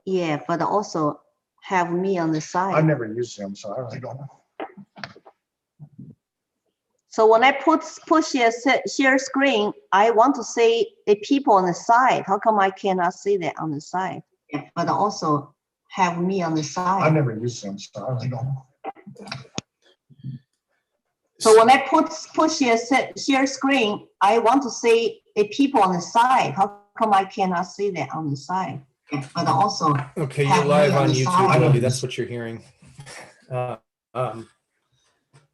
Yeah, but also have me on the side. I've never used them, so I really don't know. So when I push share screen, I want to see the people on the side. How come I cannot see that on the side? Yeah, but also have me on the side. I've never used them, so I really don't know. So when I push share screen, I want to see the people on the side. How come I cannot see that on the side? Yeah, but also Okay, you're live on YouTube, Lily. That's what you're hearing.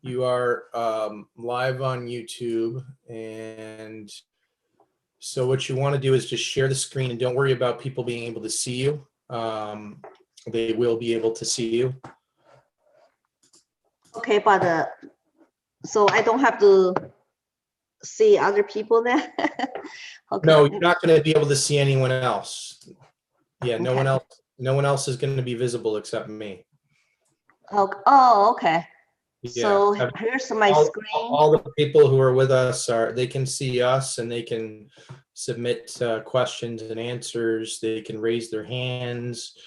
You are live on YouTube, and so what you want to do is just share the screen and don't worry about people being able to see you. They will be able to see you. Okay, but so I don't have to see other people there. Okay. No, you're not going to be able to see anyone else. Yeah, no Okay. one else is going to be visible except me. Oh, okay. Yeah. So here's my screen. All the people who are with us they can see us and they can submit questions and answers. They can raise their hands.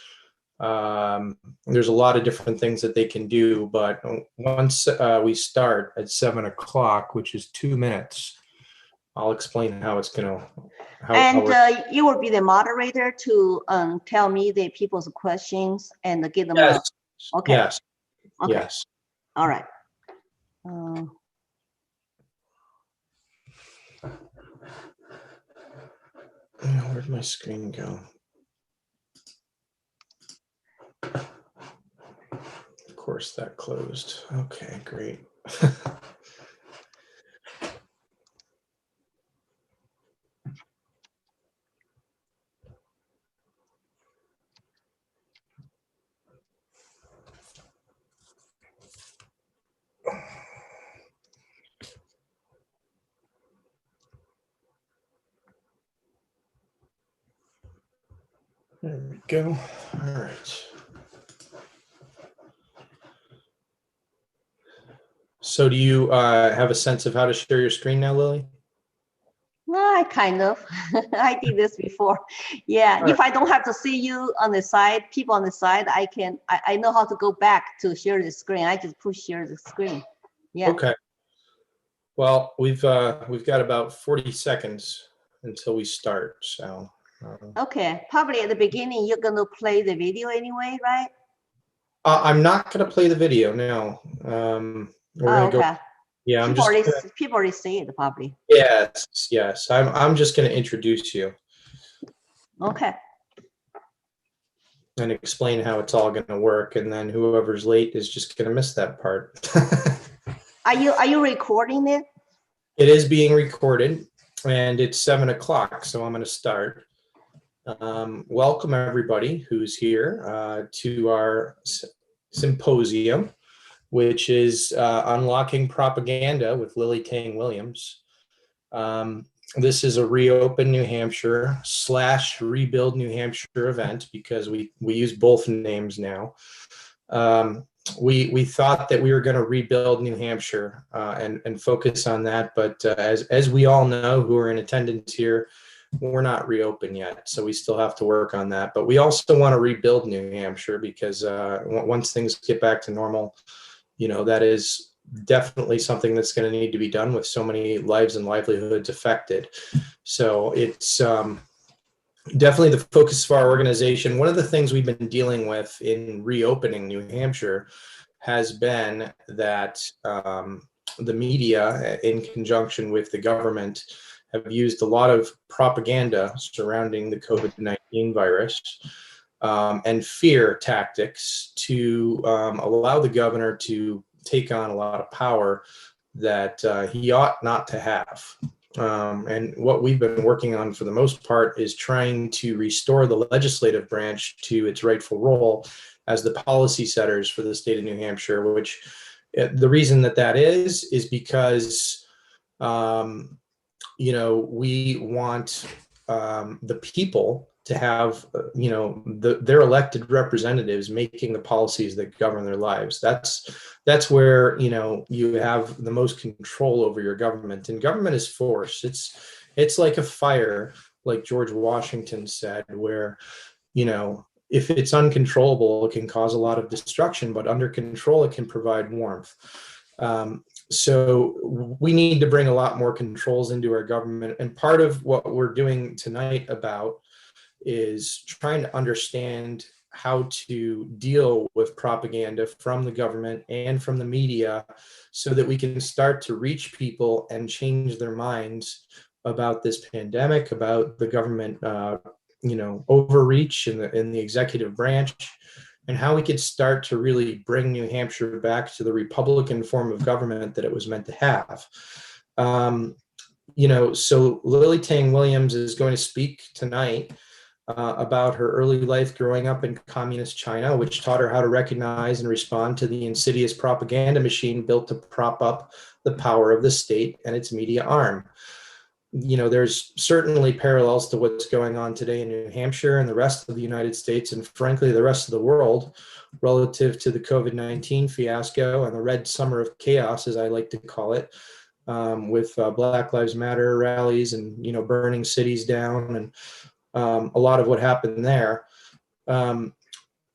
There's a lot of different things that they can do, but once we start at 7 o'clock, which is 2 minutes, I'll explain how it's going to. And you will be the moderator to tell me the people's questions and give them. Yes. Okay. Yes. Okay. Yes. All right. Where'd my screen go? Of course, that closed. Okay, great. There we go. All right. So do you have a sense of how to share your screen now, Lily? I kind of. I did this before. Yeah. All if I don't have to see you on the side, people on the side, I know how to go back to share the screen. I just push share the screen. Yeah. Okay. Well, we've got about 40 seconds until we start. So. Okay. Probably at the beginning, you're going to play the video anyway, right? I'm not going to play the video now. We're going to go. Yeah, people already see it probably. Yes. I'm just going to introduce you. Okay. And explain how it's all going to work, and then whoever's late is just going to miss that part. Are you recording it? It is being recorded, and it's 7 o'clock, so I'm going to start. Welcome everybody who's here to our symposium, which is Unlocking Propaganda with Lily Tang Williams. This is a Reopen New Hampshire / Rebuild New Hampshire event because we use both names now. We thought that we were going to rebuild New Hampshire and focus on that, but as we all know who are in attendance here, we're not reopened yet, so we still have to work on that. But we also want to rebuild New Hampshire because once things get back to normal, that is definitely something that's going to need to be done with so many lives and livelihoods affected. So it's definitely the focus of our organization. One of the things we've been dealing with in reopening New Hampshire has been that the media, in conjunction with the government, have used a lot of propaganda surrounding the COVID-19 virus and fear tactics to allow the governor to take on a lot of power that he ought not to have. And what we've been working on for the most part is trying to restore the legislative branch to its rightful role as the policy setters for the state of New Hampshire, which the reason that is because, we want the people to have, their elected representatives making the policies that govern their lives. That's where, you have the most control over your government, and government is force. It's like a fire, like George Washington said, where, if it's uncontrollable, it can cause a lot of destruction, but under control, it can provide warmth. So we need to bring a lot more controls into our government. And part of what we're doing tonight about is trying to understand how to deal with propaganda from the government and from the media so that we can start to reach people and change their minds about this pandemic, about the government, overreach in the executive branch, and how we could start to really bring New Hampshire back to the Republican form of government that it was meant to have. So Lily Tang Williams is going to speak tonight about her early life growing up in communist China, which taught her how to recognize and respond to the insidious propaganda machine built to prop up the power of the state and its media arm. There's certainly parallels to what's going on today in New Hampshire and the rest of the United States, and frankly, the rest of the world, relative to the COVID-19 fiasco and the red summer of chaos, as I like to call it, with Black Lives Matter rallies and, burning cities down and a lot of what happened there.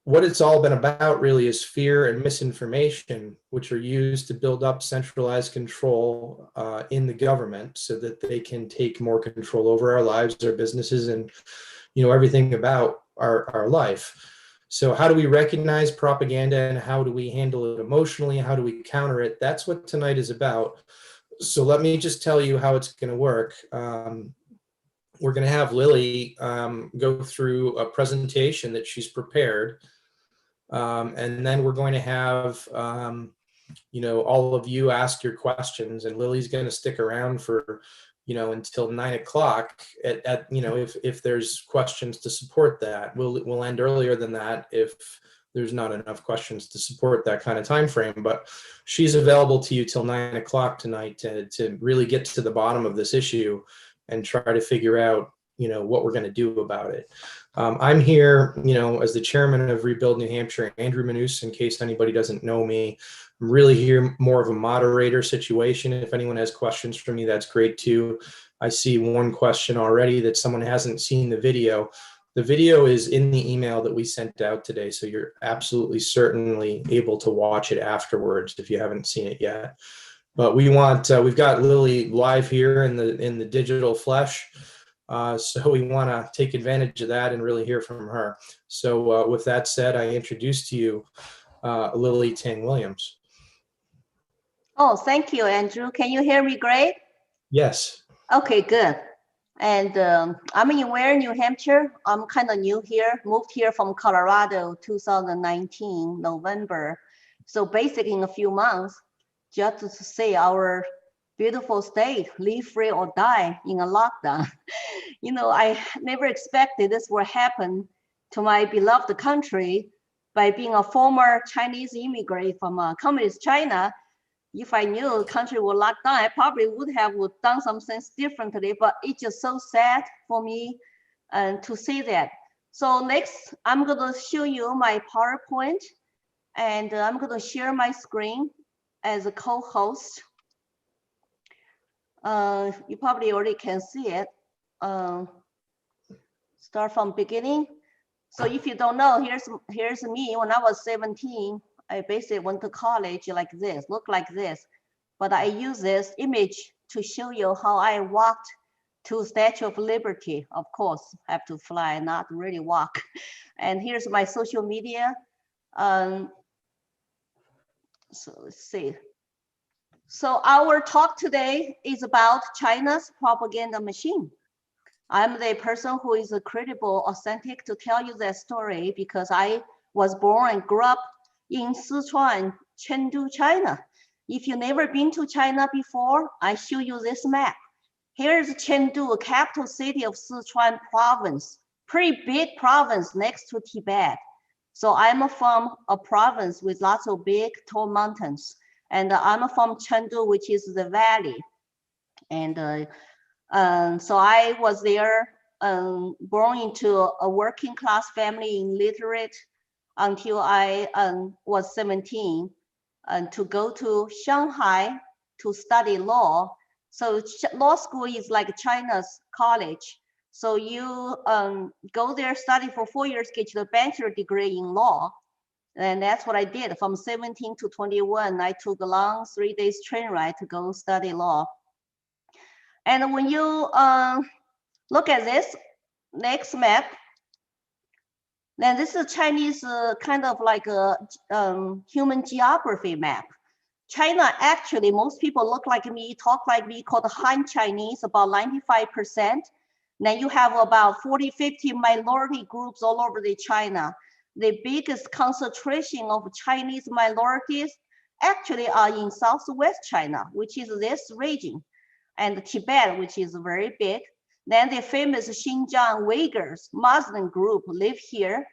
What it's all been about really is fear and misinformation, which are used to build up centralized control in the government so that they can take more control over our lives, our businesses, and everything about our life. So how do we recognize propaganda and how do we handle it emotionally? How do we counter it? That's what tonight is about. So let me just tell you how it's going to work. We're going to have Lily go through a presentation that she's prepared. And then we're going to have, all of you ask your questions, and Lily's going to stick around for, until 9 o'clock if there's questions to support that. We'll end earlier than that if there's not enough questions to support that kind of time frame, but she's available to you till 9 o'clock tonight to really get to the bottom of this issue and try to figure out, what we're going to do about it. I'm here, as the chairman of Rebuild New Hampshire, Andrew Manus, in case anybody doesn't know me. I'm really here more of a moderator situation. If anyone has questions for me, that's great too. I see one question already that someone hasn't seen the video. The video is in the email that we sent out today, so you're absolutely certainly able to watch it afterwards if you haven't seen it yet. But we've got Lily live here in the digital flesh. So we want to take advantage of that and really hear from her. So with that said, I introduce to you Lily Tang Williams. Oh, thank you, Andrew. Can you hear me great? Yes. Okay, good. And I'm in Ware, New Hampshire. I'm kind of new here, moved here from Colorado 2019, November. So basically in a few months, just to say our beautiful state, live free or die in a lockdown. I never expected this would happen to my beloved country by being a former Chinese immigrant from communist China. If I knew the country would lock down, I probably would have done some things differently, but it's just so sad for me to see that. So next, I'm going to show you my PowerPoint, and I'm going to share my screen as a co-host. You probably already can see it. Start from beginning. So if you don't know, here's me. When I was 17, I basically went to college like this, look like this. But I use this image to show you how I walked to Statue of Liberty. Of course, I have to fly, not really walk. And here's my social media. So let's see. So our talk today is about China's propaganda machine. I'm the person who is credible, authentic to tell you that story because I was born and grew up in Sichuan, Chengdu, China. If you've never been to China before, I show you this map. Here's Chengdu, capital city of Sichuan province, pretty big province next to Tibet. So I'm from a province with lots of big tall mountains. And I'm from Chengdu, which is the valley. And so I was there, born into a working class family, illiterate, until I was 17, and to go to Shanghai to study law. So law school is like China's college. So you go there, study for 4 years, get your bachelor degree in law. And that's what I did. From 17 to 21, I took a long 3 days train ride to go study law. And when you look at this next map, then this is Chinese kind of like a human geography map. China, actually, most people look like me, talk like me, called Han Chinese, about 95%. Then you have about 40, 50 minority groups all over the China. The biggest concentration of Chinese minorities actually are in Southwest China, which is this region, and Tibet, which is very big. Then the famous Xinjiang Uyghurs, Muslim group, live here.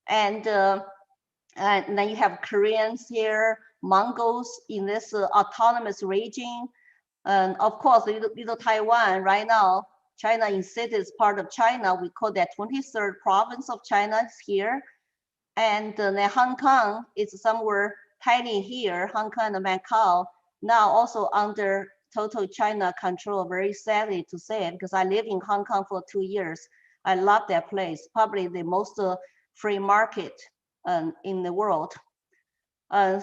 And then you have Koreans here, Mongols in this autonomous region. And of course, little Taiwan right now, China insists it's part of China. We call that 23rd province of China is here. And then Hong Kong is somewhere tiny here, Hong Kong and Macau, now also under total China control. Very sadly to say it, because I lived in Hong Kong for 2 years. I love that place, probably the most free market in the world. And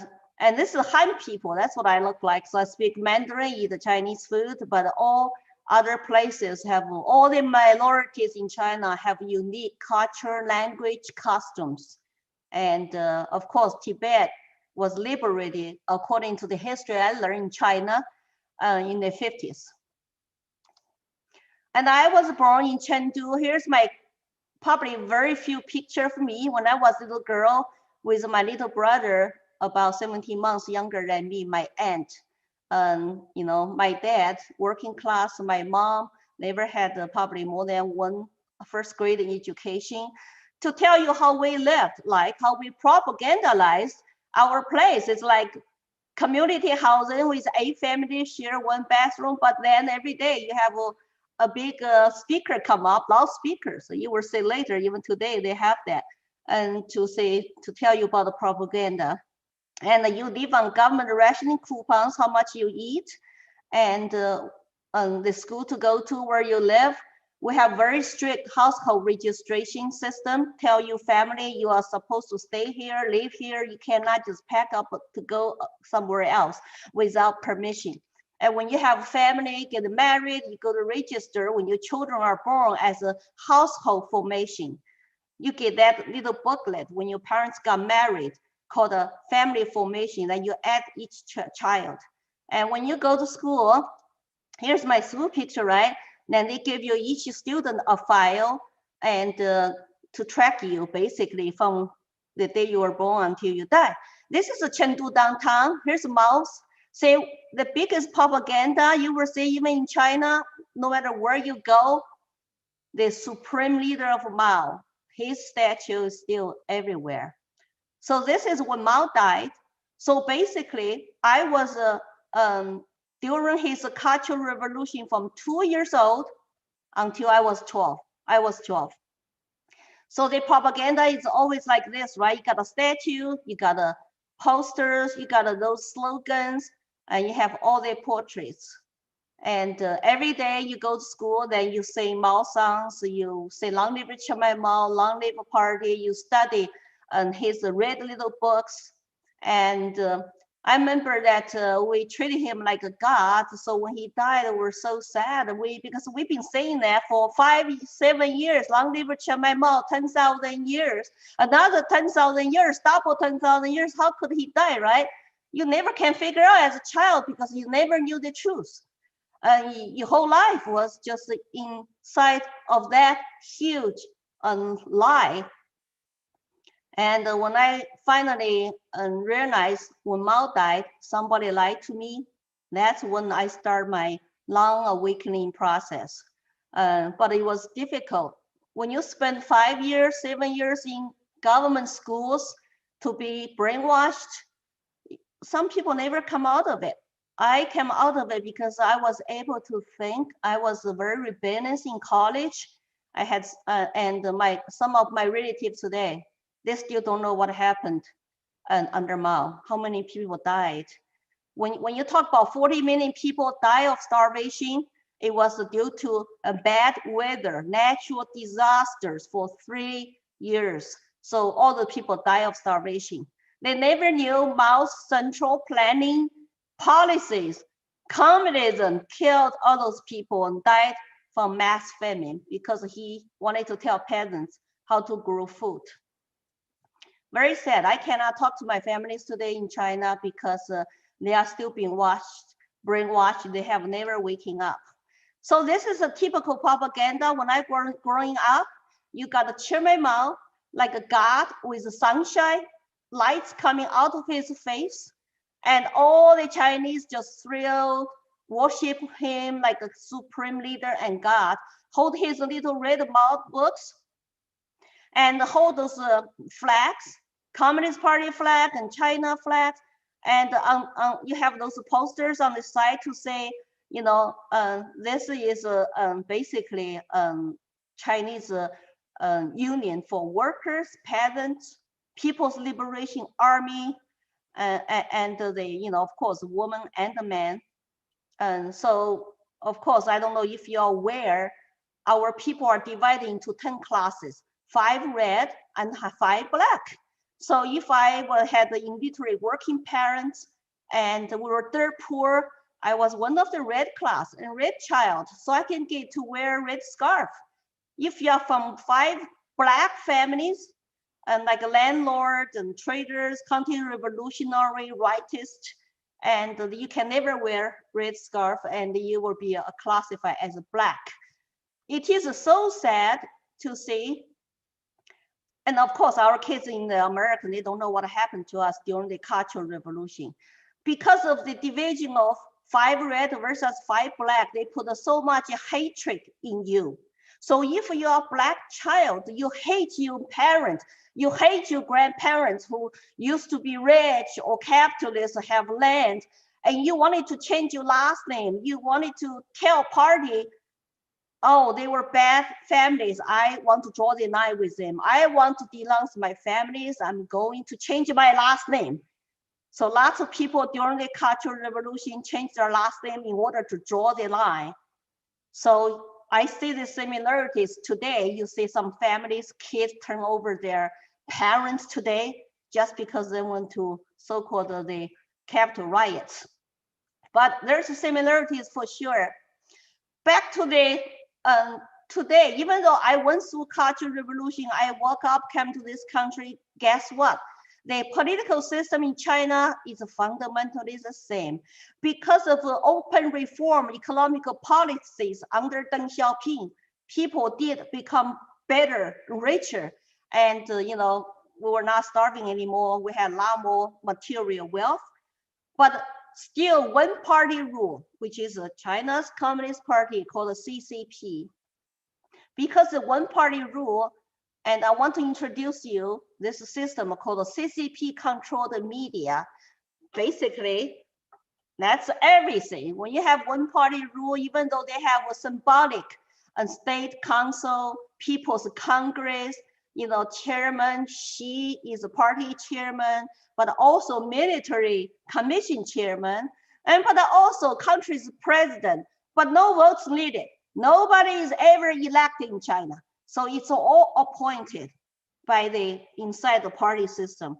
this is Han people, that's what I look like. So I speak Mandarin, eat the Chinese food, but all other places have, all the minorities in China have unique culture, language, customs. And of course, Tibet was liberated according to the history I learned in China in the 50s. And I was born in Chengdu. Here's my probably very few picture of me when I was a little girl with my little brother, about 17 months younger than me, my aunt. You know, my dad, working class, my mom never had probably more than one first grade education. To tell you how we lived, like how we propagandized our place. It's like community housing with 8 families share 1 bathroom, but then every day you have a big speaker come up, loudspeaker. So you will see later, even today they have that, and to tell you about the propaganda. And you live on government rationing coupons, how much you eat, and the school to go to where you live. We have very strict household registration system. Tell your family you are supposed to stay here, live here. You cannot just pack up to go somewhere else without permission. And when you have family, get married, you go to register. When your children are born as a household formation, you get that little booklet when your parents got married called a family formation, then you add each child. And when you go to school, here's my school picture, right? Then they give you each student a file and to track you basically from the day you were born until you die. This is a Chengdu downtown. Here's a mouse. Say the biggest propaganda you will see even in China, no matter where you go, the supreme leader of Mao, his statue is still everywhere. So this is when Mao died. So basically, I was during his Cultural Revolution from 2 years old until I was 12. I was 12. So the propaganda is always like this, right? You got a statue, you got a posters, you got those slogans, and you have all their portraits. And every day you go to school, then you sing Mao songs, you say Long live Chairman Mao, long live the party, you study his read little books. And I remember that we treated him like a god. So when he died, we were so sad. Because we've been saying that for 5, 7 years, long live Chairman Mao, 10,000 years, another 10,000 years, double 10,000 years. How could he die, right? You never can figure out as a child because you never knew the truth. Your whole life was just inside of that huge lie. And when I finally realized when Mao died, somebody lied to me, that's when I start my long awakening process. But it was difficult. When you spend 5 years, 7 years in government schools to be brainwashed, some people never come out of it. I came out of it because I was able to think. I was very rebellious in college. I had, some of my relatives today, they still don't know what happened under Mao, how many people died. When you talk about 40 million people die of starvation, It was due to a bad weather, natural disasters for 3 years. So all the people die of starvation. They never knew Mao's central planning policies. Communism killed all those people and died from mass famine because he wanted to tell peasants how to grow food. Very sad. I cannot talk to my families today in China because they are still being brainwashed. They have never waking up. So this is a typical propaganda. When I growing up, you got a Chairman Mao like a god with sunshine, lights coming out of his face, and all the Chinese just thrilled, worship him like a supreme leader and God, hold his little red mouth books, and hold those flags, Communist Party flag and China flag, and you have those posters on the side to say, you know, this is basically Chinese Union for Workers, Peasants, People's Liberation Army, and the, you know, of course, woman and the man. And so, of course, I don't know if you're aware, our people are divided into 10 classes, 5 red and 5 black. So if I had the illiterate working parents and we were dirt poor, I was one of the red class and red child, so I can get to wear a red scarf. If you're from 5 black families, and like landlords and traders, counter-revolutionary, rightist, and you can never wear red scarf and you will be classified as a black. It is so sad to see. And of course, our kids in America, they don't know what happened to us during the Cultural Revolution. Because of the division of 5 red versus 5 black, they put so much hatred in you. So if you're a black child, you hate your parents, you hate your grandparents who used to be rich or capitalists, have land, and you wanted to change your last name. You wanted to tell party, oh, they were bad families. I want to draw the line with them. I want to denounce my families. I'm going to change my last name. So lots of people during the Cultural Revolution changed their last name in order to draw the line. So I see the similarities today. You see some families, kids turn over their parents today just because they went to so-called the Capitol riots. But there's similarities for sure. Back to the today, even though I went through Cultural Revolution, I woke up, came to this country, guess what? The political system in China is fundamentally the same. Because of the open reform economical policies under Deng Xiaoping, people did become better, richer, and you know, we were not starving anymore. We had a lot more material wealth, but still one party rule, which is China's Communist Party called the CCP. Because the one party rule, and I want to introduce you this system called the Ccp Control the Media. Basically, that's everything. When you have one party rule, even though they have a symbolic and state council, people's congress, you know, chairman, she is a party chairman, but also military commission chairman, and but also country's president, but no votes needed. Nobody is ever elected in China. So it's all appointed by the inside the party system.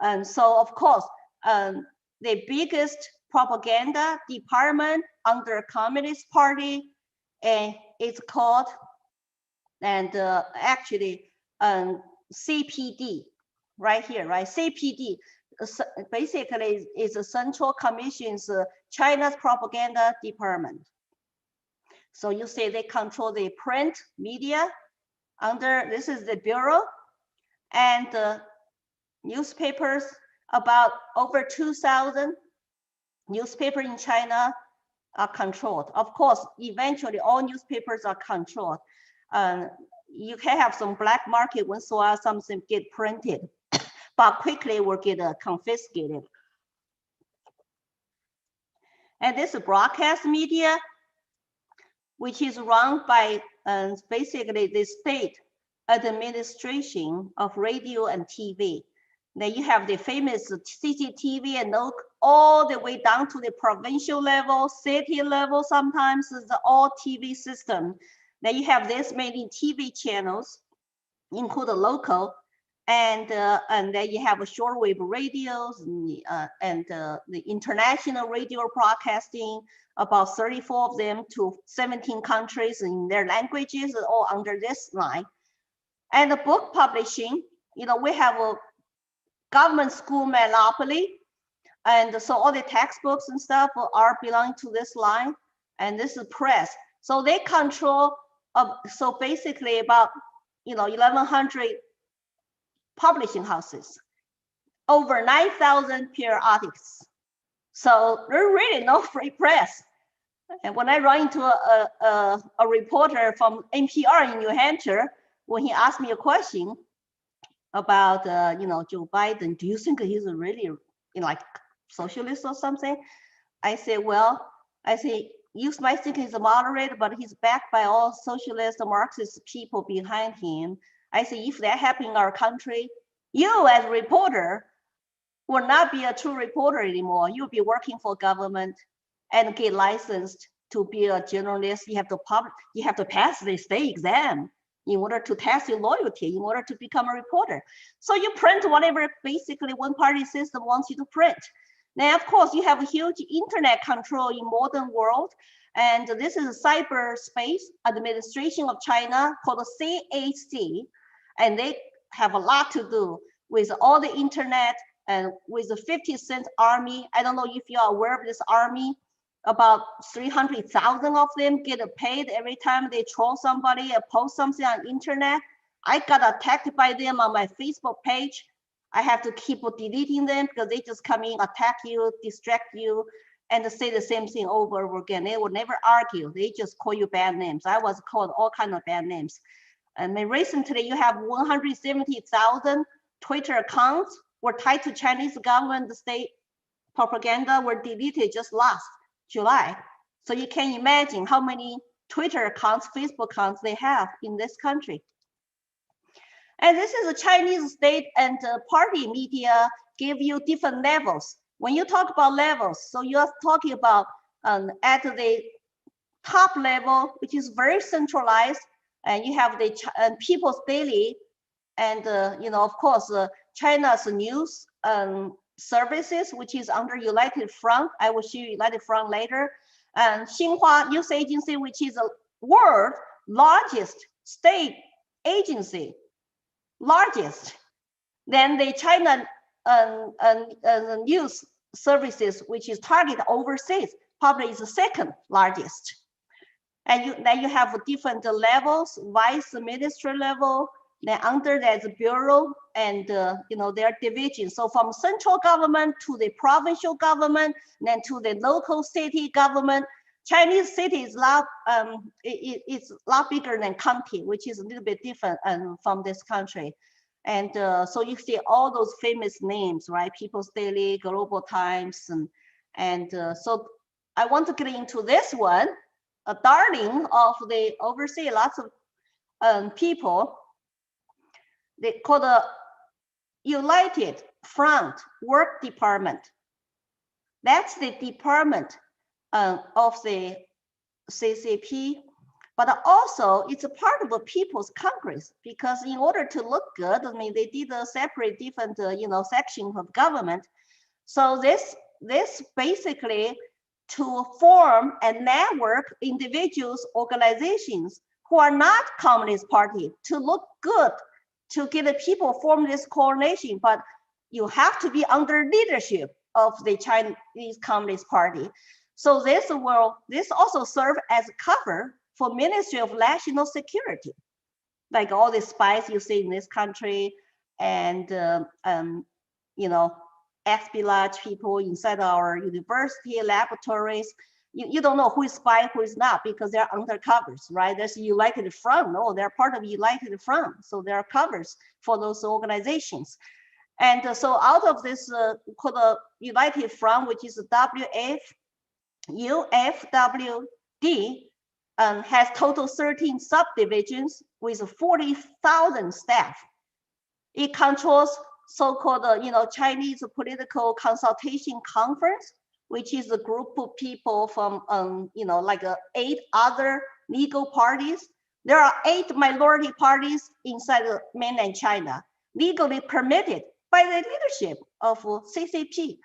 And so of course, the biggest propaganda department under Communist Party is called, and actually CPD, right here, right? CPD basically is the Central Commission's China's propaganda department. So you say they control the print media under, this is the bureau, and newspapers, about over 2,000 newspapers in China are controlled. Of course, eventually all newspapers are controlled. You can have some black market once in a while, something get printed, but quickly will get confiscated. And this broadcast media, which is run by basically the state administration of radio and TV. Then you have the famous CCTV and all the way down to the provincial level, city level, sometimes it's all TV system. Then you have this many TV channels, including local, and then you have a shortwave radios and the international radio broadcasting, about 34 of them to 17 countries in their languages, all under this line. And the book publishing, we have a government school monopoly, and so all the textbooks and stuff are belonging to this line, and this is press. So they control, so basically about 1,100 publishing houses, over 9,000 periodicals. So there really no free press. And when I run into a reporter from NPR in New Hampshire, when he asked me a question about Joe Biden, do you think he's a really like socialist or something? I say, you might think he's a moderate, but he's backed by all socialist and Marxist people behind him. I say, if that happened in our country, you as a reporter will not be a true reporter anymore. You'll be working for government and get licensed to be a journalist. You have to pass the state exam in order to test your loyalty, in order to become a reporter. So you print whatever basically one party system wants you to print. Now, of course, you have a huge internet control in modern world. And this is a cyberspace administration of China called the CAC. And they have a lot to do with all the internet and with the 50 Cent Army. I don't know if you are aware of this army. About 300,000 of them get paid every time they troll somebody or post something on internet. I got attacked by them on my Facebook page. I have to keep deleting them because they just come in, attack you, distract you, and say the same thing over and over again. They will never argue. They just call you bad names. I was called all kinds of bad names. And then recently you have 170,000 Twitter accounts were tied to Chinese government, the state propaganda were deleted just last July. So you can imagine how many Twitter accounts, Facebook accounts they have in this country. And this is a Chinese state and party media give you different levels. When you talk about levels, so you're talking about at the top level, which is very centralized, and you have the People's Daily, and of course, China's news services, which is under United Front. I will show you United Front later. And Xinhua News Agency, which is the world's largest state agency, largest. Then the China news services, which is targeted overseas, probably is the second largest. And then you have different levels, vice ministry level, then under that's bureau and their divisions. So from central government to the provincial government, then to the local city government. Chinese city is it's a lot bigger than county, which is a little bit different from this country. And so you see all those famous names, right? People's Daily, Global Times, and so I want to get into this one, a darling of the overseas, lots of people. They call the United Front Work Department. That's the department of the CCP, but also it's a part of the People's Congress, because in order to look good, I mean, they did a separate different, section of government. So this basically to form a network, individuals, organizations who are not Communist Party to look good, to get the people form this coalition, but you have to be under leadership of the Chinese Communist Party. So this also serve as a cover for Ministry of National Security, like all the spies you see in this country, and espionage people inside our university laboratories. You don't know who is spy, who is not, because they're undercovers, right? There's United Front. No, they're part of United Front. So there are covers for those organizations. And so out of this called the United Front, which is UFWD, has total 13 subdivisions with 40,000 staff. It controls so-called, Chinese Political Consultation Conference, which is a group of people from, 8 other legal parties. There are 8 minority parties inside the mainland China, legally permitted by the leadership of CCP.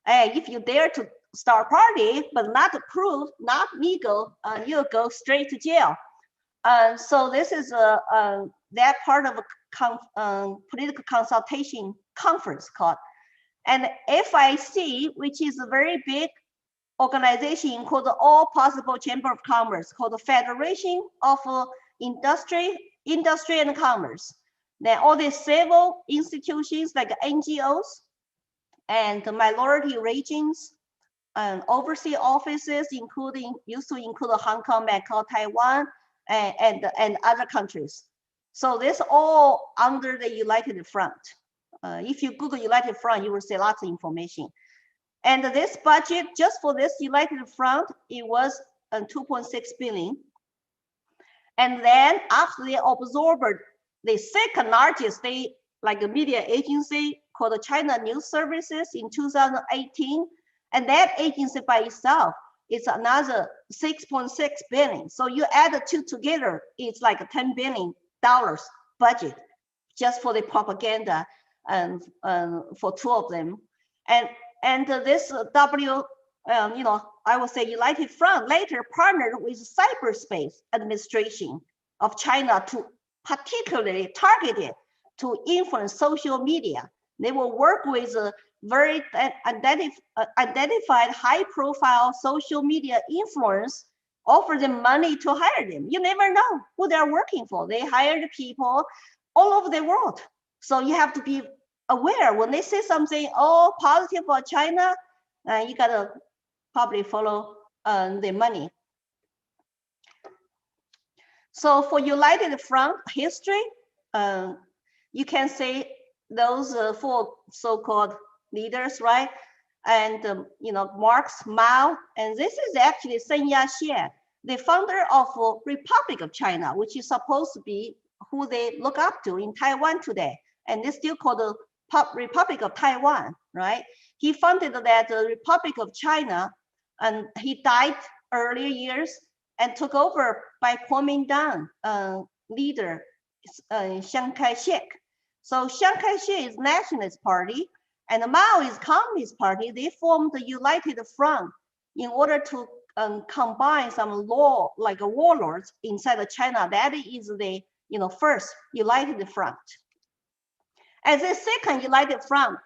And if you dare to start a party, but not approved, not legal, you'll go straight to jail. So this is that part of a political consultation conference called. And FIC, which is a very big organization called all possible chamber of commerce, called the Federation of Industry and Commerce. Then all these civil institutions like NGOs and minority regions and overseas offices, used to include Hong Kong, Macau, Taiwan, and other countries. So this all under the United Front. If you Google United Front, you will see lots of information. And this budget, just for this United Front, it was 2.6 billion. And then after they absorbed the second largest like a media agency called the China News Services in 2018, and that agency by itself is another 6.6 billion. So you add the two together, it's like a $10 billion budget just for the propaganda and for 2 of them. And this I would say United Front later partnered with Cyberspace Administration of China to particularly targeted to influence social media. They will work with very identified high-profile social media influence, offer them money to hire them. You never know who they're working for. They hired people all over the world. So you have to be aware when they say something positive for China, you gotta probably follow the money. So for United Front history, you can say those 4 so-called leaders, right? And Marx, Mao, and this is actually Sun Yat-sen, the founder of Republic of China, which is supposed to be who they look up to in Taiwan today, and it's still called the Republic of Taiwan, right? He founded that Republic of China, and he died earlier years and took over by Kuomintang leader Chiang Kai-shek. So Chiang Kai-shek is Nationalist Party, and Mao is Communist Party. They formed the United Front in order to combine some like warlords inside of China. That is the first United Front. As a second United Front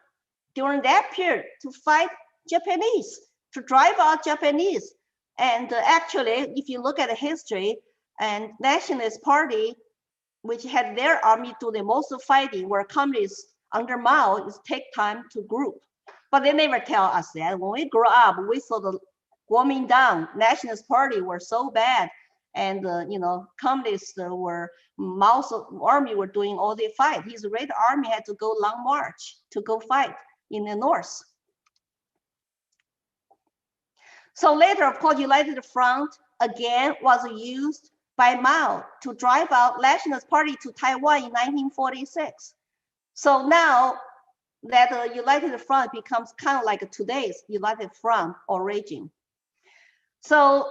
during that period to fight Japanese, to drive out Japanese. And actually, if you look at the history, and Nationalist Party, which had their army do the most of fighting, where communists under Mao is take time to group. But they never tell us that. When we grew up, we saw the Kuomintang Nationalist Party were so bad, and communists were Mao's army were doing all the fight. His Red Army had to go long march to go fight in the north. So later, of course, United Front again was used by Mao to drive out Nationalist Party to Taiwan in 1946. So now that the United Front becomes kind of like today's United Front origin. So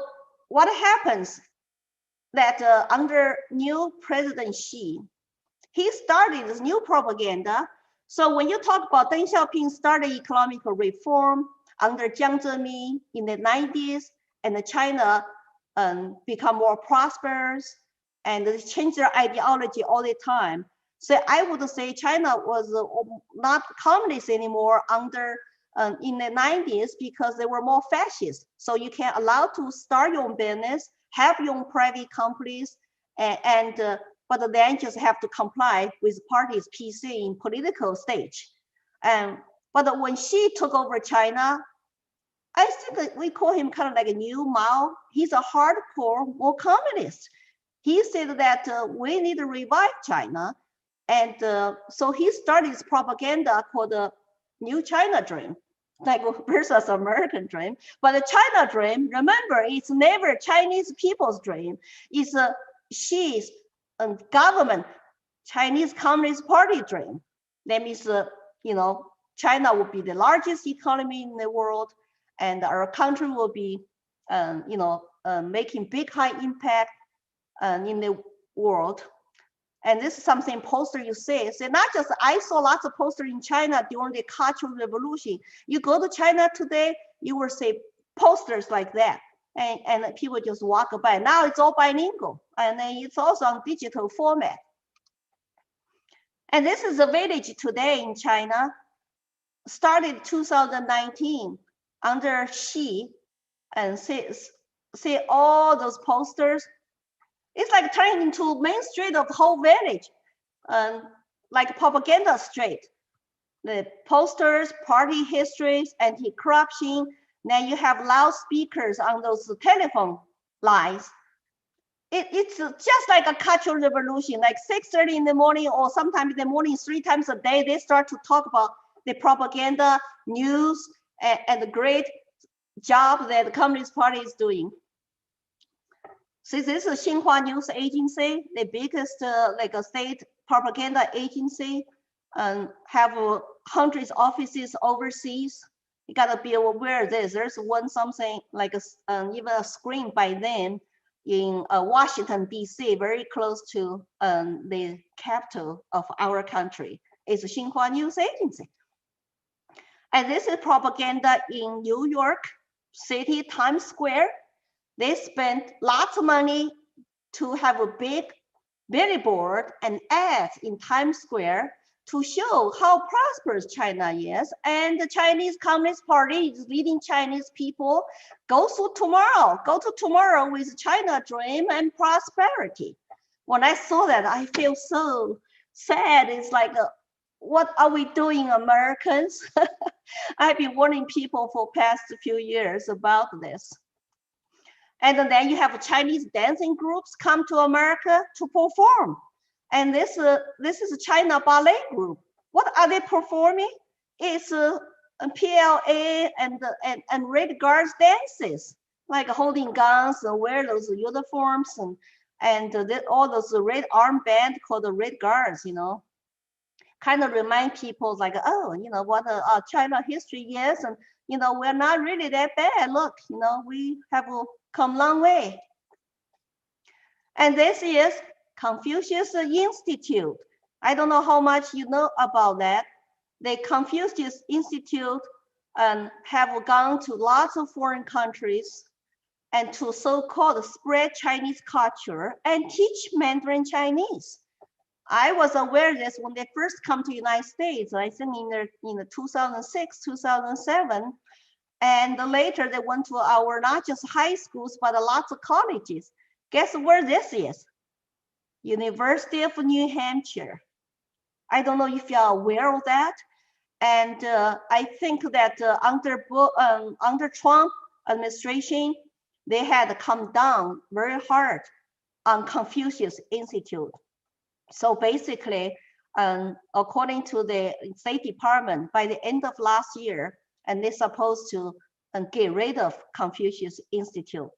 what happens that under new President Xi, he started this new propaganda. So when you talk about Deng Xiaoping started economic reform under Jiang Zemin in the 90s, and China become more prosperous, and they change their ideology all the time. So I would say China was not communist anymore under in the 90s because they were more fascist. So you can allow to start your own business, have your own private companies, but then just have to comply with party's PC in political stage. But when Xi took over China, I think that we call him kind of like a new Mao. He's a hardcore, more communist. He said that we need to revive China. And so he started his propaganda called the New China Dream, like versus American dream. But the China dream, remember, it's never Chinese people's dream. It's Xi's government, Chinese Communist Party dream. That means China will be the largest economy in the world, and our country will be, making big high impact in the world. And this is something poster you see. So not just, I saw lots of posters in China during the Cultural Revolution. You go to China today, you will see posters like that. And people just walk by. Now it's all bilingual, and then it's also on digital format. And this is a village today in China, started 2019 under Xi, and see all those posters. It's like turning into main street of the whole village, like propaganda street. The posters, party histories, anti-corruption. Then you have loudspeakers on those telephone lines. It's just like a cultural revolution, like 6:30 in the morning, or sometimes in the morning 3 times a day, they start to talk about the propaganda, news, and the great job that the Communist Party is doing. So this is Xinhua News Agency, the biggest like a state propaganda agency, and have hundreds of offices overseas. You gotta be aware of this. There's one something like even a screen by them in Washington, D.C., very close to the capital of our country. It's Xinhua News Agency. And this is propaganda in New York City, Times Square. They spent lots of money to have a big billboard and ads in Times Square to show how prosperous China is, and the Chinese Communist Party is leading Chinese people go to tomorrow with China dream and prosperity. When I saw that, I feel so sad. It's like, what are we doing, Americans? I've been warning people for past few years about this. And then you have Chinese dancing groups come to America to perform. And this is a China ballet group. What are they performing? It's PLA and Red Guards dances, like holding guns and wear those uniforms and all those red armband called the Red Guards, kind of remind people like, oh, what China history is, and we're not really that bad. Look, we have come a long way. And this is Confucius Institute. I don't know how much you know about that. The Confucius Institute have gone to lots of foreign countries and to so-called spread Chinese culture and teach Mandarin Chinese. I was aware of this when they first come to the United States, I think in the 2006, 2007. And later they went to our not just high schools, but lots of colleges. Guess where this is? University of New Hampshire. I don't know if you are aware of that. And I think that under Trump administration, they had come down very hard on Confucius Institute. So basically, according to the State Department, by the end of last year, and they're supposed to get rid of Confucius Institute.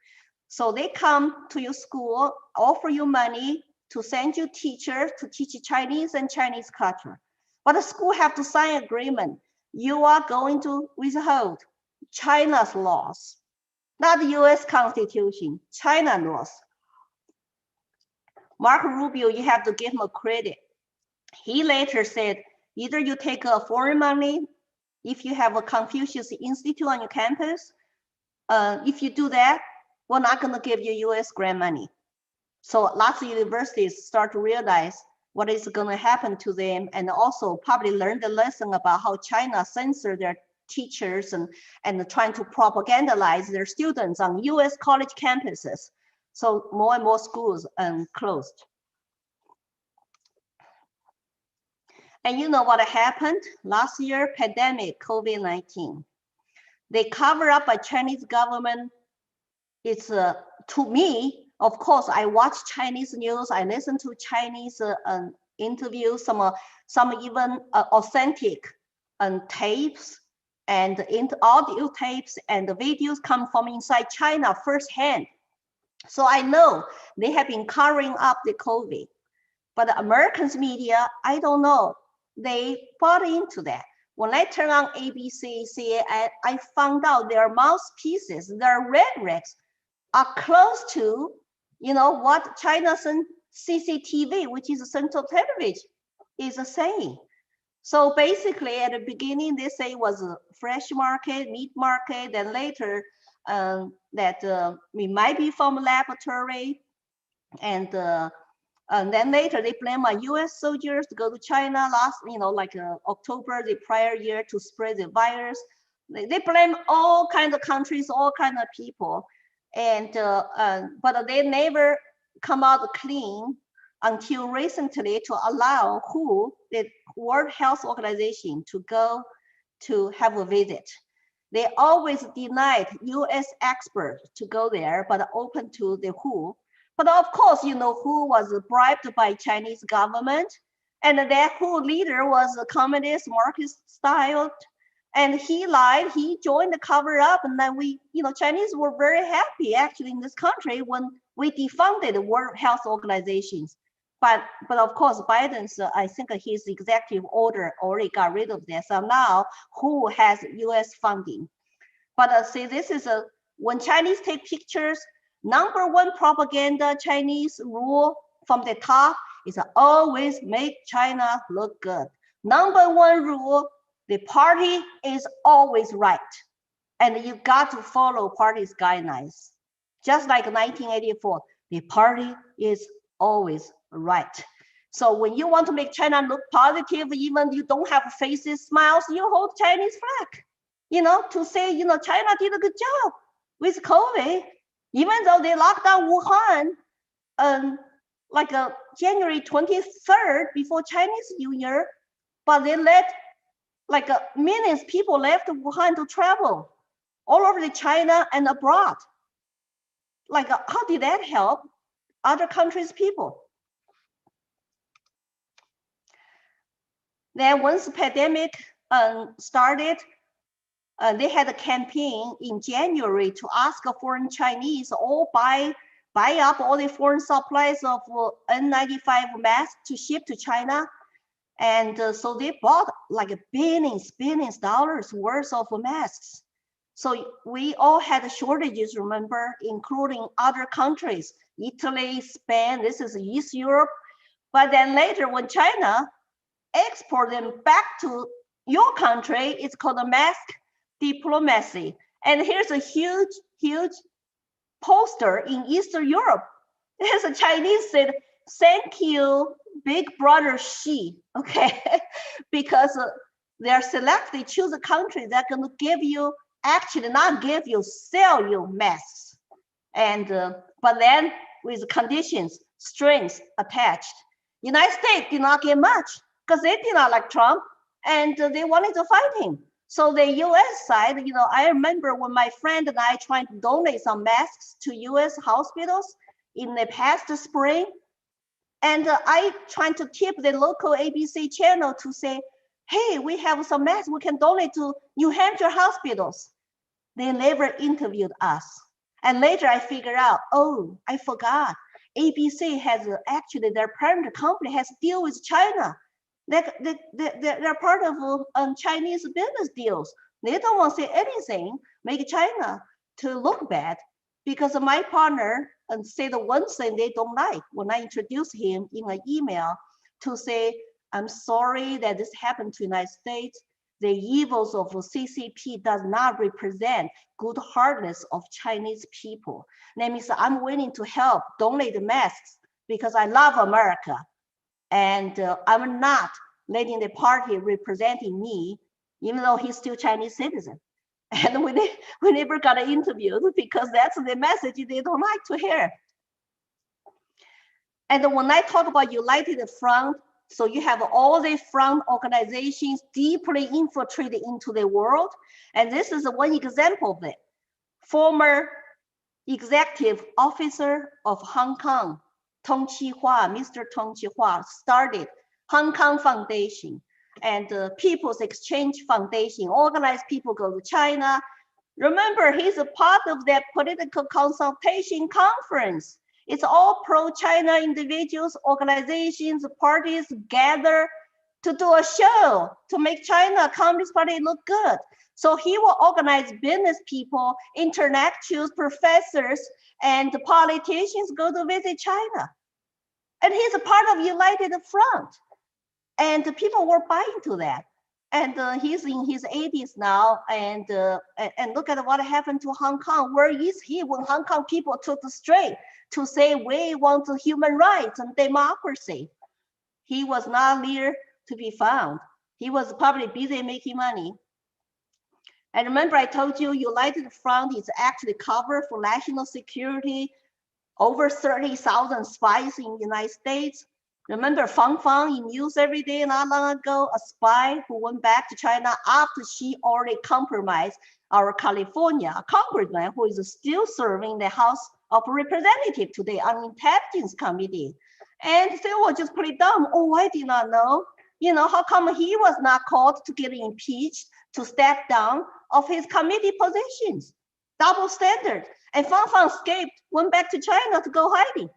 So they come to your school, offer you money to send you teachers to teach Chinese and Chinese culture. But the school have to sign agreement. You are going to withhold China's laws, not the US Constitution, China laws. Marco Rubio, you have to give him a credit. He later said, either you take a foreign money, if you have a Confucius Institute on your campus, if you do that, we're not gonna give you US grant money. So lots of universities start to realize what is gonna happen to them, and also probably learn the lesson about how China censored their teachers and trying to propagandize their students on US college campuses. So more and more schools closed. And you know what happened? Last year, pandemic, COVID-19. They cover up by Chinese government. It's to me, of course, I watch Chinese news. I listen to Chinese interviews, some even authentic tapes and audio tapes, and the videos come from inside China firsthand. So I know they have been covering up the COVID, but the Americans media, I don't know, they bought into that. when I turn on ABC, I found out their mouthpieces, their rhetorics are close to, what China's CCTV, which is Central Television, is saying. So basically, at the beginning, they say it was a fresh market, meat market, then later that we might be from a laboratory, and then later they blame U.S. soldiers to go to China last, October the prior year to spread the virus. They blame all kinds of countries, all kinds of people, and but they never come out clean until recently to allow WHO, the World Health Organization, to go to have a visit. They always denied U.S. experts to go there, but open to the WHO. But of course, WHO was bribed by Chinese government, and that WHO leader was a communist Marxist style, and he lied. He joined the cover up, and then Chinese were very happy actually in this country when we defunded the World Health Organizations. But of course, Biden's, I think his executive order already got rid of that. So now WHO has U.S. funding. But see, this is when Chinese take pictures, number one propaganda Chinese rule from the top is always make China look good. Number one rule, the party is always right. And you got to follow party's guidelines. Just like 1984, the party is always right. So when you want to make China look positive, even you don't have faces, smiles, you hold Chinese flag, to say, China did a good job with COVID, even though they locked down Wuhan, January 23rd before Chinese New Year, but they let millions of people left Wuhan to travel all over China and abroad. How did that help other countries' people? Then once the pandemic started, they had a campaign in January to ask foreign Chinese all buy up all the foreign supplies of N95 masks to ship to China. And so they bought billions of dollars worth of masks. So we all had shortages, remember, including other countries, Italy, Spain, this is East Europe. But then later when China export them back to your country, it's called a mask diplomacy. And here's a huge poster in Eastern Europe. There's a Chinese said, thank you, big brother Xi, okay? Because they're selected, they choose a country that's gonna give you, actually not give you, sell you masks. And, but then with conditions, strings attached. United States did not get much because they did not like Trump and they wanted to fight him. So the US side, I remember when my friend and I tried to donate some masks to US hospitals in the past spring. And I tried to tip the local ABC channel to say, hey, we have some masks we can donate to New Hampshire hospitals. They never interviewed us. And later I figured out, oh, I forgot. ABC has actually, their parent company has deal with China. They're part of Chinese business deals. They don't want to say anything, make China to look bad, because my partner say the one thing they don't like when I introduce him in an email to say, I'm sorry that this happened to the United States. The evils of CCP does not represent good heartedness of Chinese people. That means I'm willing to help donate the masks because I love America. And I'm not letting the party representing me, even though he's still Chinese citizen. And we never got an interview because that's the message they don't like to hear. And when I talk about united front, so you have all the front organizations deeply infiltrated into the world. And this is one example of it. Former executive officer of Hong Kong, Tong Chi-hua, Mr. Tong Chi-hua, started Hong Kong Foundation and People's Exchange Foundation, organized people go to China. Remember, he's a part of that political consultation conference. It's all pro-China individuals, organizations, parties gather to do a show to make China Communist Party look good. So he will organize business people, intellectuals, professors, and politicians go to visit China. And he's a part of United Front. And the people were buying to that. And he's in his 80s now. And look at what happened to Hong Kong. Where is he when Hong Kong people took the street to say we want human rights and democracy? He was not near to be found. He was probably busy making money. And remember, I told you United Front is actually covered for national security, over 30,000 spies in the United States. Remember Fang Fang in news every day not long ago, a spy who went back to China after she already compromised our California congressman who is still serving the House of Representatives today on Intelligence Committee. And they will just put it down. Oh, I did not know. You know, how come he was not called to get impeached, to step down of his committee positions? Double standard. And Fang Fang escaped, went back to China to go hiding.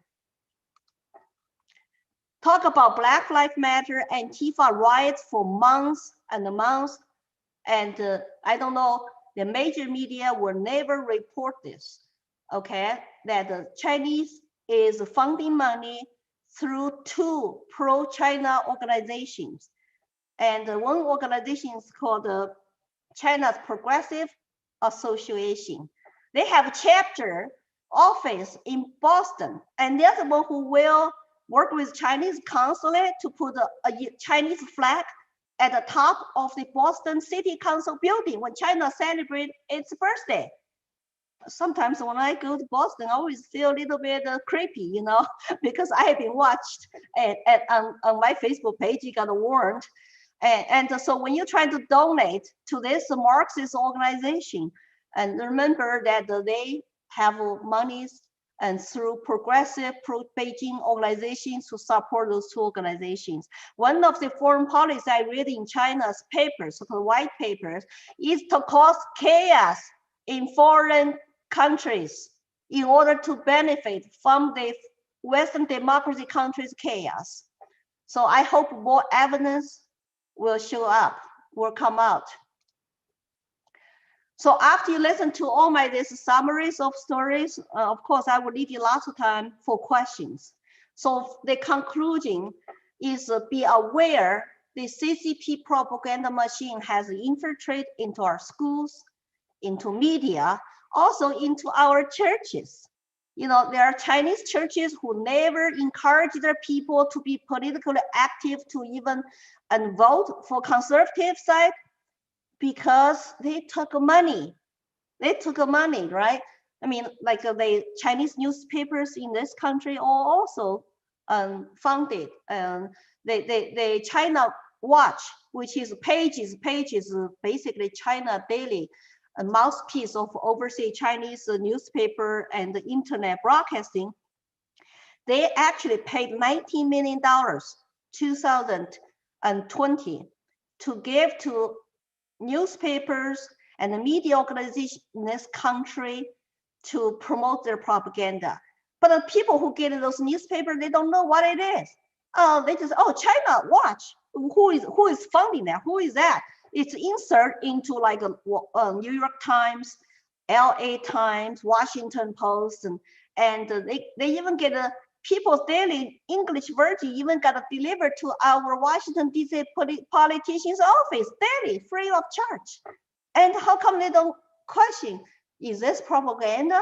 Talk about Black Lives Matter, Antifa riots for months and months. And I don't know, the major media will never report this, okay? That the Chinese is funding money through two pro-China organizations. And one organization is called China's Progressive Association. They have a chapter office in Boston, and they're the one who will work with Chinese consulate to put a Chinese flag at the top of the Boston City Council building when China celebrates its birthday. Sometimes when I go to Boston, I always feel a little bit creepy, you know, because I have been watched on my Facebook page, you got warned. And so when you're trying to donate to this Marxist organization, and remember that they have monies and through progressive pro-Beijing organizations to support those two organizations. One of the foreign policies I read in China's papers, so-called white papers, is to cause chaos in foreign countries in order to benefit from the Western democracy countries' chaos. So I hope more evidence will show up, will come out. So after you listen to all these summaries of stories, of course, I will leave you lots of time for questions. So the conclusion is be aware the CCP propaganda machine has infiltrated into our schools, into media, also into our churches. You know, there are Chinese churches who never encourage their people to be politically active, to even vote for conservative side, because they took money. They took money, right? I mean, like the Chinese newspapers in this country are also funded. The China Watch, which is pages, basically China Daily, a mouthpiece of overseas Chinese newspaper and the internet broadcasting. They actually paid $19 million, 2020, to give to newspapers and the media organizations in this country to promote their propaganda. But the people who get those newspapers, they don't know what it is. They just, oh, China Watch, who is funding that? Who is that? It's insert into like a New York Times, LA Times, Washington Post, and they even get a People's Daily English version even got delivered to our Washington DC politician's office daily, free of charge. And how come they don't question, is this propaganda?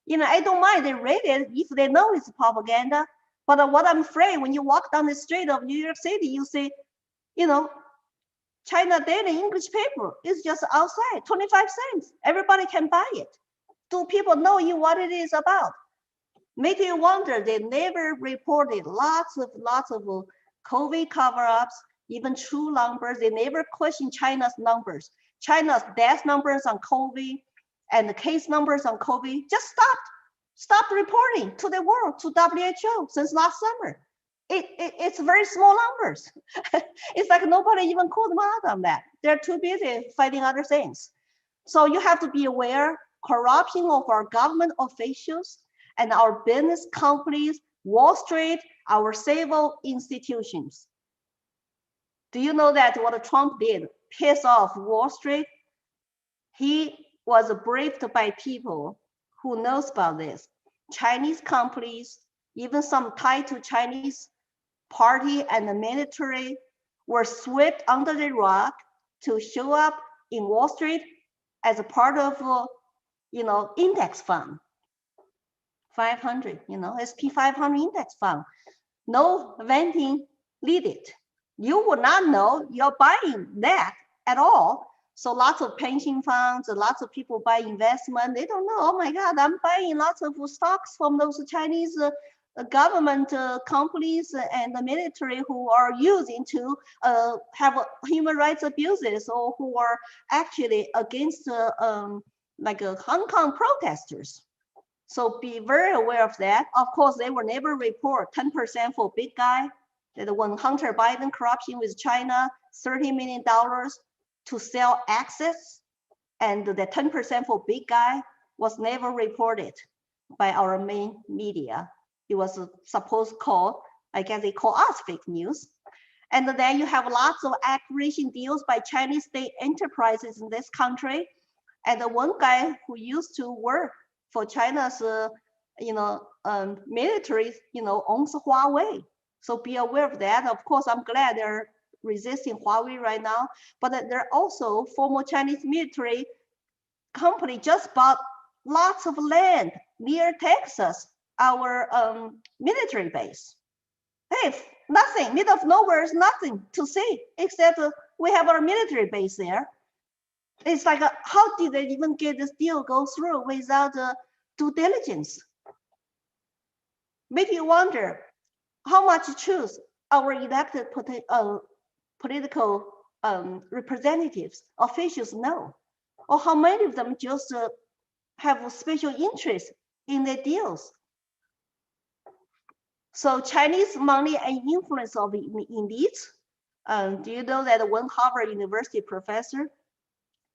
You know, I don't mind they read it if they know it's propaganda. But what I'm afraid, when you walk down the street of New York City, you see, you know, China Daily English paper is just outside, 25 cents. Everybody can buy it. Do people know what it is about? Make you wonder, they never reported lots of COVID cover-ups, even true numbers. They never questioned China's numbers. China's death numbers on COVID and the case numbers on COVID just stopped reporting to the world, to WHO since last summer. It's very small numbers. It's like nobody even called them out on that. They're too busy fighting other things. So you have to be aware, corruption of our government officials and our business companies, Wall Street, our civil institutions. Do you know that what Trump did piss off Wall Street? He was briefed by people who knows about this. Chinese companies, even some tied to Chinese party and the military, were swept under the rug to show up in Wall Street as a part of, index fund. 500, SP 500 index fund. No venting needed. You would not know you're buying that at all. So lots of pension funds, lots of people buy investment. They don't know, oh my God, I'm buying lots of stocks from those Chinese government companies and the military who are using to have human rights abuses or who are actually against Hong Kong protesters. So be very aware of that. Of course, they will never report 10% for big guy. That when Hunter Biden corruption with China, $30 million to sell access, and the 10% for big guy was never reported by our main media. It was supposed called, I guess they call us fake news. And then you have lots of acquisition deals by Chinese state enterprises in this country. And the one guy who used to work for China's, military, owns Huawei. So be aware of that. Of course, I'm glad they're resisting Huawei right now, but there are also former Chinese military company just bought lots of land near Texas, our military base. Hey, nothing, middle of nowhere is nothing to see, except we have our military base there. It's like, how did they even get this deal go through without due diligence? Make you wonder how much truth our elected political representatives, officials know, or how many of them just have a special interest in the deals. So Chinese money and influence of elites. Do you know that one Harvard University professor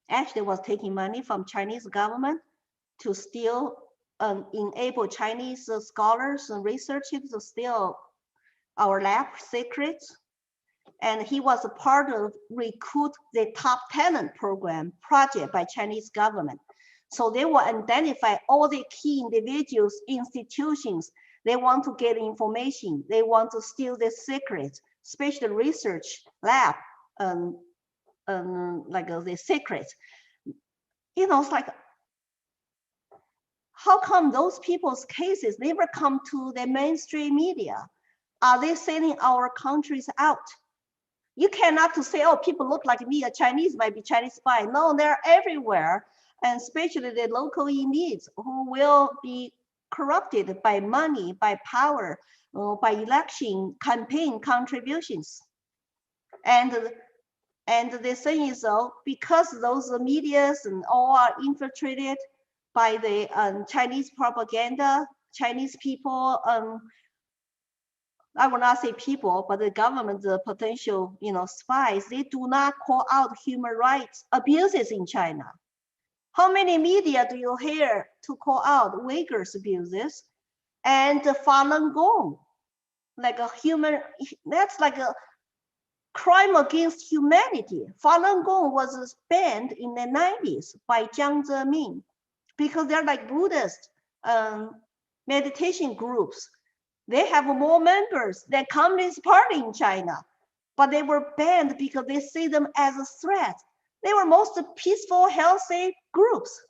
actually was taking money from Chinese government to still enable Chinese scholars and researchers to steal our lab secrets? And he was a part of recruit the top talent program project by Chinese government. So they will identify all the key individuals, institutions. They want to get information. They want to steal the secrets, especially research lab, the secrets. It's like, how come those people's cases never come to the mainstream media? Are they selling our countries out? You cannot say, oh, people look like me, a Chinese might be Chinese spy. No, they're everywhere, and especially the local elites who will be corrupted by money, by power, by election campaign contributions. And the thing is, though, because those medias and all are infiltrated by the Chinese propaganda, Chinese people, I will not say people, but the government, the potential, spies, they do not call out human rights abuses in China. How many media do you hear to call out Uyghurs abuses and Falun Gong? That's like a crime against humanity. Falun Gong was banned in the 90s by Jiang Zemin because they're like Buddhist meditation groups. They have more members than Communist Party in China, but they were banned because they see them as a threat. They were most peaceful, healthy groups,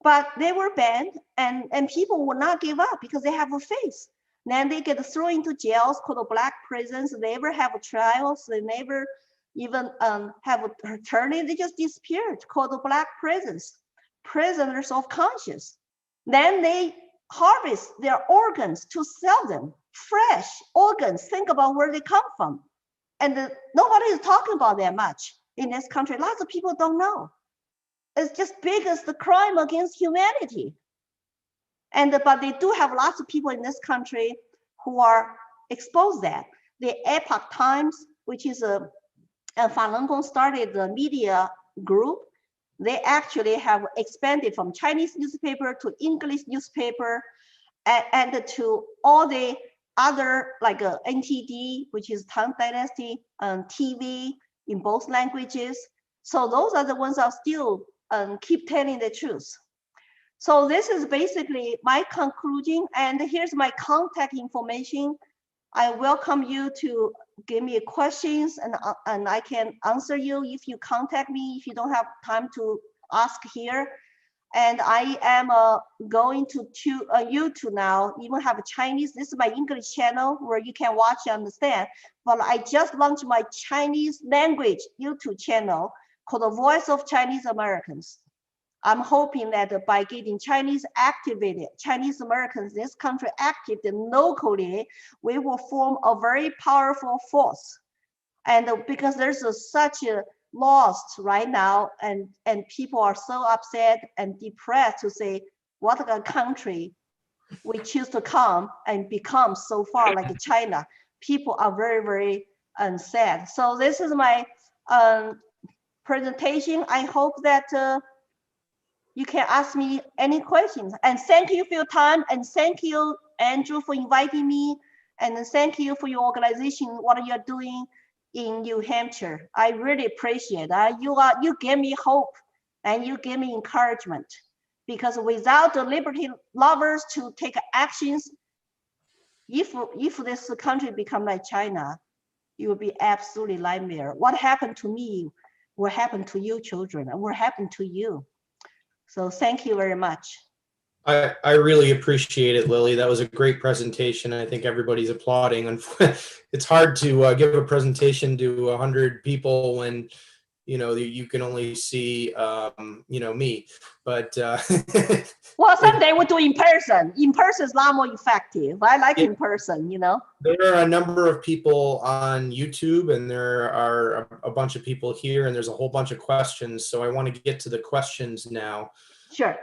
but they were banned, and people would not give up because they have a face. Then they get thrown into jails called black prisons. They never have trials. They never even have a attorney. They just disappeared, called black prisons, prisoners of conscience. Then they harvest their organs to sell them, fresh organs. Think about where they come from. And nobody is talking about that much in this country. Lots of people don't know. It's just big as the crime against humanity. But they do have lots of people in this country who are exposed that. The Epoch Times, which is Falun Gong started the media group. They actually have expanded from Chinese newspaper to English newspaper and to all the other like NTD, which is Tang Dynasty, TV in both languages. So those are the ones that still keep telling the truth. So this is basically my conclusion, and here's my contact information. I welcome you to give me questions, and I can answer you if you contact me, if you don't have time to ask here. And I am going to YouTube now, even have a Chinese. This is my English channel where you can watch and understand. But I just launched my Chinese language YouTube channel called The Voice of Chinese Americans. I'm hoping that by getting Chinese activated, Chinese Americans in this country active locally, we will form a very powerful force. And because there's such a lost right now, and people are so upset and depressed to say, what a country we choose to come and become so far like China. People are very, very sad. So this is my presentation. I hope that you can ask me any questions. And thank you for your time. And thank you, Andrew, for inviting me. And thank you for your organization, what you're doing in New Hampshire. I really appreciate that. You give me hope and you give me encouragement, because without the liberty lovers to take actions, if this country become like China, it will be absolutely nightmare. What happened to me will happen to you children, and will happen to you. So thank you very much. I really appreciate it, Lily. That was a great presentation. I think everybody's applauding. And it's hard to give a presentation to 100 people when, you know, you can only see, you know, me. But well, someday we'll do in person. In person is a lot more effective. I like in person, you know. There are a number of people on YouTube, and there are a bunch of people here, and there's a whole bunch of questions. So I want to get to the questions now. Sure.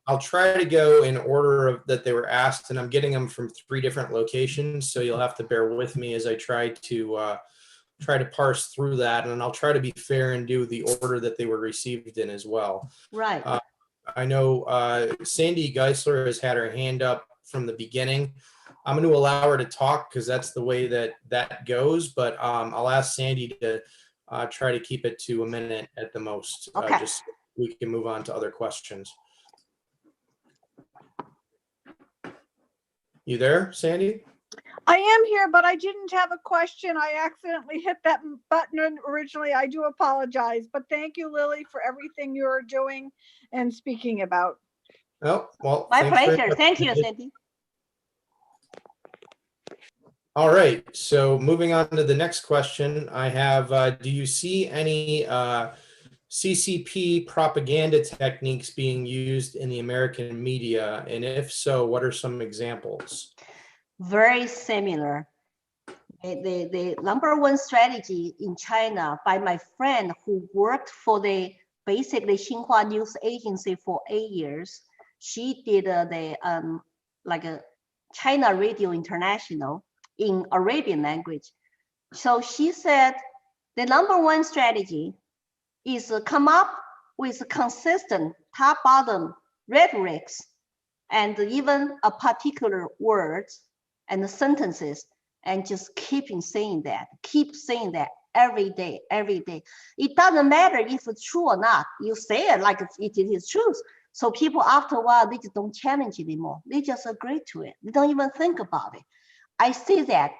I'll try to go in order that they were asked, and I'm getting them from 3 different locations. So you'll have to bear with me as I try to parse through that, and I'll try to be fair and do the order that they were received in as well. Right. I know Sandy Geisler has had her hand up from the beginning. I'm going to allow her to talk because that's the way that goes, but I'll ask Sandy to try to keep it to a minute at the most. Okay. Just so we can move on to other questions. You there, Sandy? I am here, but I didn't have a question. I accidentally hit that button originally. I do apologize, but thank you, Lily, for everything you're doing and speaking about. Oh, well, my pleasure. Thank you, Sandy. All right, so moving on to the next question, I have, do you see any CCP propaganda techniques being used in the American media? And if so, what are some examples? Very similar. The number one strategy in China by my friend who worked for the basically Xinhua News Agency for 8 years. She did like a China Radio International in Arabian language. So she said the number one strategy is come up with consistent top-bottom rhetorics and even a particular words and the sentences, and just keep saying that every day. It doesn't matter if it's true or not. You say it like it is truth. So people after a while, they just don't challenge anymore. They just agree to it. They don't even think about it. I say that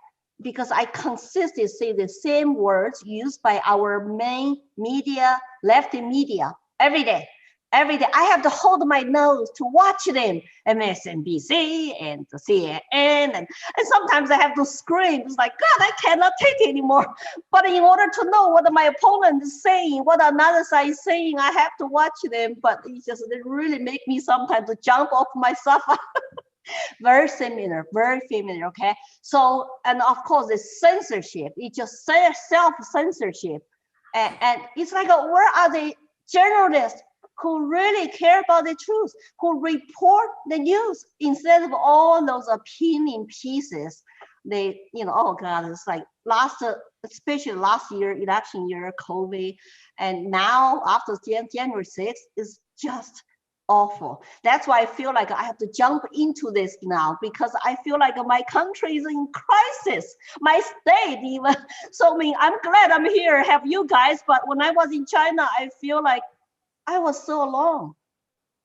because I consistently say the same words used by our main media, left media, every day. Every day, I have to hold my nose to watch them, MSNBC and the CNN, and sometimes I have to scream. It's like, God, I cannot take it anymore. But in order to know what my opponent is saying, what another side is saying, I have to watch them. But they really make me sometimes to jump off my sofa. Very similar, very familiar, okay? So, and of course, the censorship, it's just self-censorship. And it's like, where are the journalists who really care about the truth, who report the news instead of all those opinion pieces? They, oh God, it's like especially last year, election year, COVID, and now after January 6th, is just awful. That's why I feel like I have to jump into this now, because I feel like my country is in crisis, my state even. So I mean, I'm glad I'm here, have you guys, but when I was in China, I feel like I was so alone.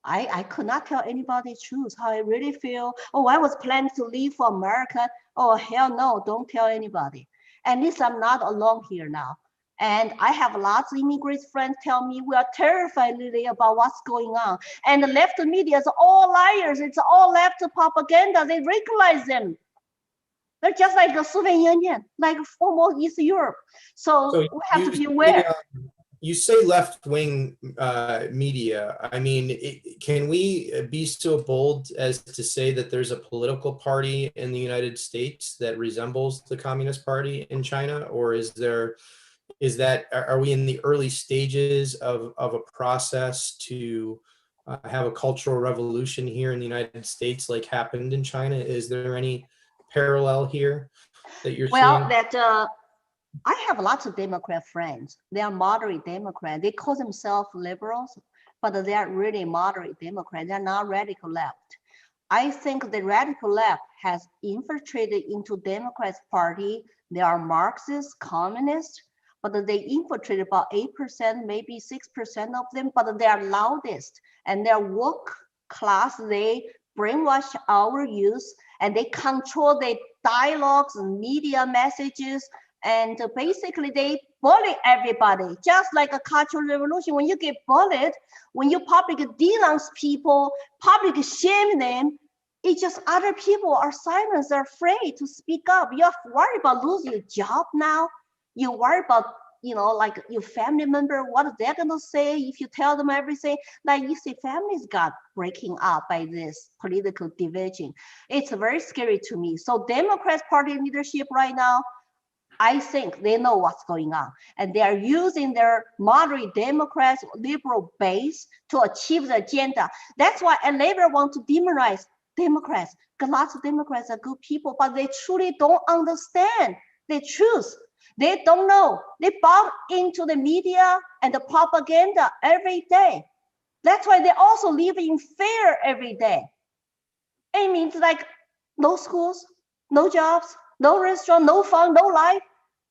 I could not tell anybody the truth, how I really feel. Oh, I was planning to leave for America. Oh, hell no, don't tell anybody. At least I'm not alone here now. And I have lots of immigrant friends tell me we are terrified really about what's going on. And the left media is all liars. It's all left propaganda. They recognize them. They're just like the Soviet Union, like former East Europe. So we have to be aware. You say left-wing media. I mean, can we be so bold as to say that there's a political party in the United States that resembles the Communist Party in China, or are we in the early stages of a process to have a cultural revolution here in the United States like happened in China? Is there any parallel here that you're seeing? Well, I have lots of Democrat friends. They are moderate Democrat. They call themselves liberals, but they are really moderate Democrat. They're not radical left. I think the radical left has infiltrated into Democrats Party. They are Marxist, communist, but they infiltrated about 8%, maybe 6% of them, but they are loudest and they're woke class. They brainwash our youth and they control the dialogues and media messages. And basically they bully everybody, just like a cultural revolution. When you get bullied, when you publicly denounce people, publicly shame them, it's just other people are silenced, they're afraid to speak up. You're worried about losing your job now. You worry about, like your family member, what they're gonna say if you tell them everything. Like you see families got breaking up by this political division. It's very scary to me. So Democrats Party leadership right now, I think they know what's going on, and they are using their moderate Democrats, liberal base to achieve the agenda. That's why I never want to demonize Democrats, because lots of Democrats are good people, but they truly don't understand the truth. They don't know. They bought into the media and the propaganda every day. That's why they also live in fear every day. It means like no schools, no jobs, no restaurant, no fun, no life.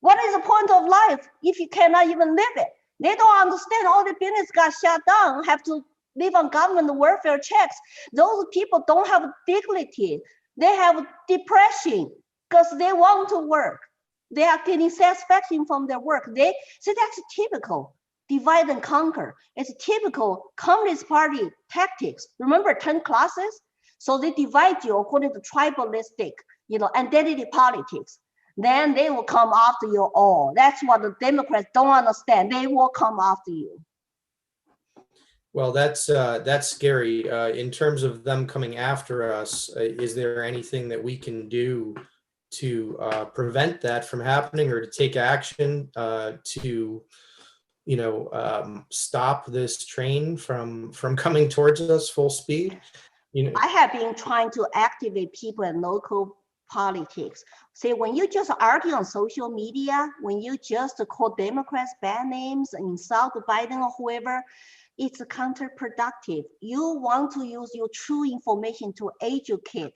What is the point of life if you cannot even live it? They don't understand. All the business got shut down, have to live on government welfare checks. Those people don't have dignity. They have depression because they want to work. They are getting satisfaction from their work. So that's typical divide and conquer. It's typical Communist Party tactics. Remember 10 classes? So they divide you according to tribalistic, identity politics. Then they will come after you all. That's what the Democrats don't understand. They will come after you. Well, that's scary. In terms of them coming after us, is there anything that we can do to prevent that from happening, or to take action to stop this train from coming towards us full speed? I have been trying to activate people in local politics. See, when you just argue on social media, when you just call Democrats bad names, insult Biden or whoever, it's counterproductive. You want to use your true information to educate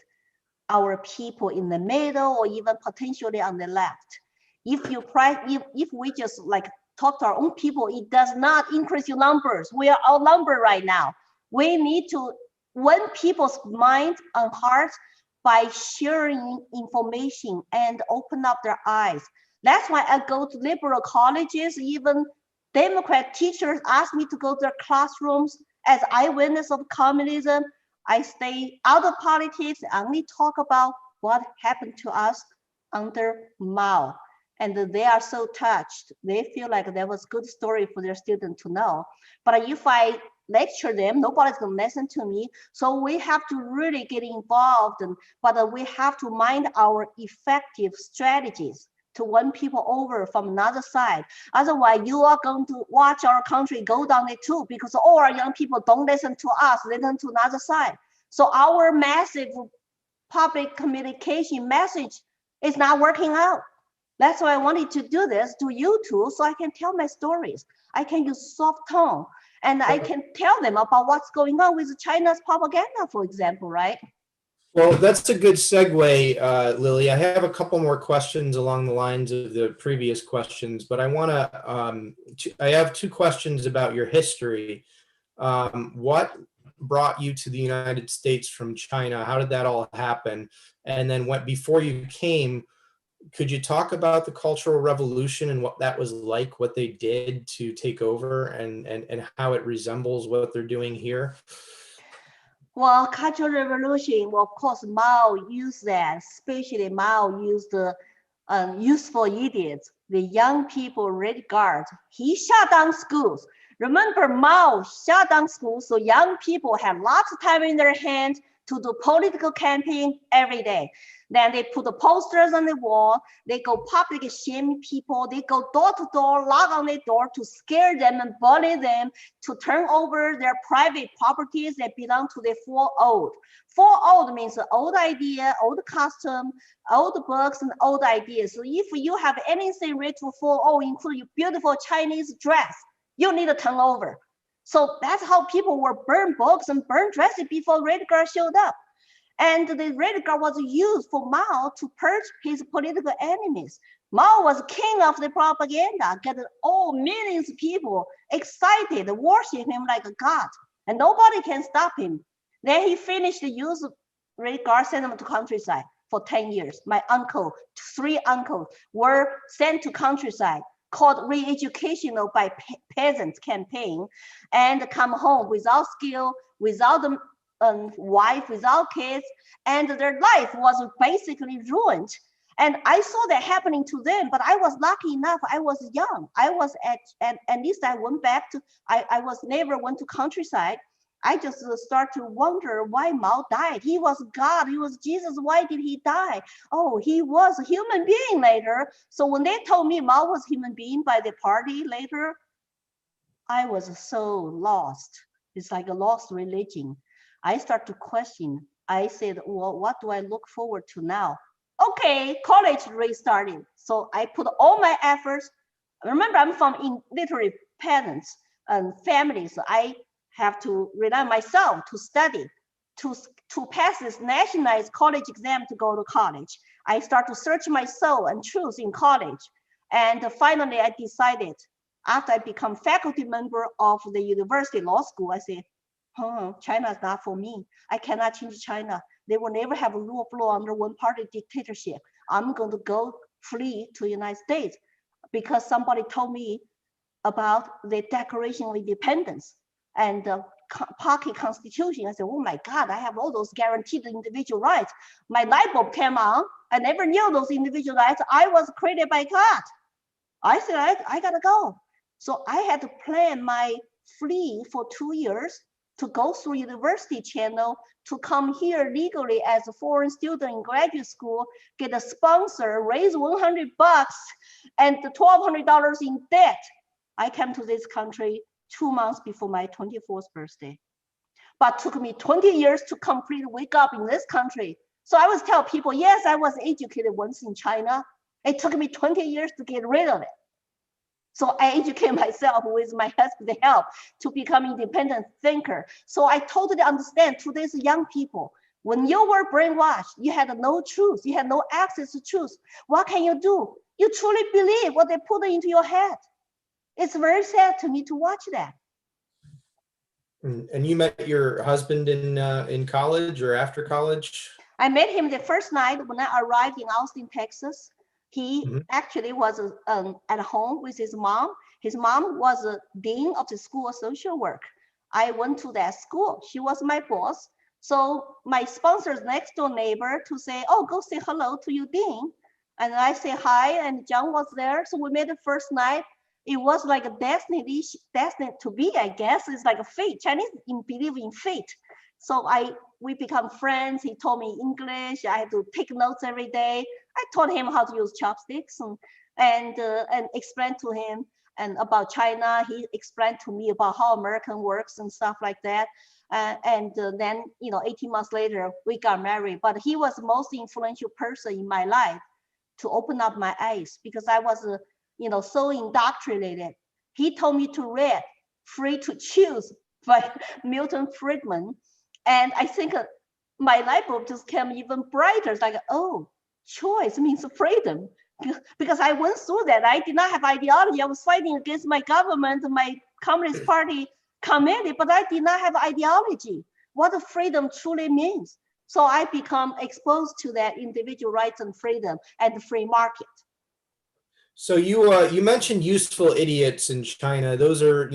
our people in the middle or even potentially on the left. If we just like talk to our own people, it does not increase your numbers. We are outnumbered right now. We need to win people's minds and hearts by sharing information and open up their eyes. That's why I go to liberal colleges. Even Democrat teachers ask me to go to their classrooms as eyewitness of communism. I stay out of politics, only talk about what happened to us under Mao. And they are so touched. They feel like that was a good story for their students to know. But if I lecture them, nobody's gonna listen to me. So we have to really get involved, but we have to mind our effective strategies to win people over from another side. Otherwise, you are going to watch our country go down it too, because all our young people don't listen to us, listen to another side. So our massive public communication message is not working out. That's why I wanted to do this to YouTube, so I can tell my stories. I can use soft tone. And I can tell them about what's going on with China's propaganda, for example, right? Well, that's a good segue, Lily. I have a couple more questions along the lines of the previous questions, but I want to, I have two questions about your history. What brought you to the United States from China? How did that all happen? And then before you came, could you talk about the Cultural Revolution and what that was like, what they did to take over, and how it resembles what they're doing here? Well, Cultural Revolution, well, of course, Mao used that, especially Mao used the useful idiots, the young people, Red Guard. He shut down schools. Remember, Mao shut down schools, so young people have lots of time in their hands to do political campaign every day. Then they put the posters on the wall. They go public shame people. They go door to door, knock on their door to scare them and bully them, to turn over their private properties that belong to the four old. Four old means old idea, old custom, old books, and old ideas. So if you have anything related to four old, including beautiful Chinese dress, you need to turn over. So that's how people were burn books and burn dresses before Red Guard showed up. And the Red Guard was used for Mao to purge his political enemies. Mao was king of the propaganda, get all millions of people excited, worship him like a god, and nobody can stop him. Then he finished the use of Red Guard, sent them to countryside for 10 years. My uncle, 3 uncles were sent to countryside, called re-educational by peasants campaign, and come home without skill, without wife, without kids, and their life was basically ruined. And I saw that happening to them, but I was lucky enough. I was young. I was at least I went back to, I was never went to countryside. I just start to wonder why Mao died. He was God, he was Jesus. Why did he die? Oh, he was a human being later. So when they told me Mao was a human being by the party later, I was so lost. It's like a lost religion. I start to question. I said, well, what do I look forward to now? Okay, college restarted. So I put all my efforts. Remember, I'm from literary parents and families. So I have to rely on myself to study, to pass this nationalized college exam to go to college. I start to search my soul and truth in college. And finally, I decided, after I become faculty member of the university law school, I said, China is not for me. I cannot change China. They will never have a rule of law under one-party dictatorship. I'm going to go flee to the United States because somebody told me about the Declaration of Independence and the pocket constitution. I said, oh my God, I have all those guaranteed individual rights. My light bulb came on. I never knew those individual rights. I was created by God. I said, I gotta go. So I had to plan my flee for 2 years to go through university channel, to come here legally as a foreign student in graduate school, get a sponsor, raise $100 and $1,200 in debt. I came to this country 2 months before my 24th birthday. But took me 20 years to completely wake up in this country. So I always tell people, yes, I was educated once in China. It took me 20 years to get rid of it. So I educate myself with my husband's help to become independent thinker. So I totally understand today's young people. When you were brainwashed, you had no truth, you had no access to truth. What can you do? You truly believe what they put into your head. It's very sad to me to watch that. And you met your husband in college or after college? I met him the first night when I arrived in Austin, Texas. He actually was at home with his mom. His mom was a dean of the School of Social Work. I went to that school. She was my boss. So my sponsor's next door neighbor to say, oh, go say hello to your dean. And I say hi, and John was there. So we met the first night. It was like a destined to be, I guess. It's like a fate. Chinese believe in fate. So we become friends. He taught me English. I had to take notes every day. I taught him how to use chopsticks and explained to him and about China. He explained to me about how American works and stuff like that. Then, 18 months later, we got married. But he was the most influential person in my life to open up my eyes because I was, so indoctrinated. He told me to read Free to Choose by Milton Friedman. And I think my light bulb just came even brighter. It's like, oh, choice means freedom. Because I went through that. I did not have ideology. I was fighting against my government, my Communist Party committee, but I did not have ideology. What freedom truly means. So I become exposed to that individual rights and freedom and the free market. So you mentioned useful idiots in China. Those are,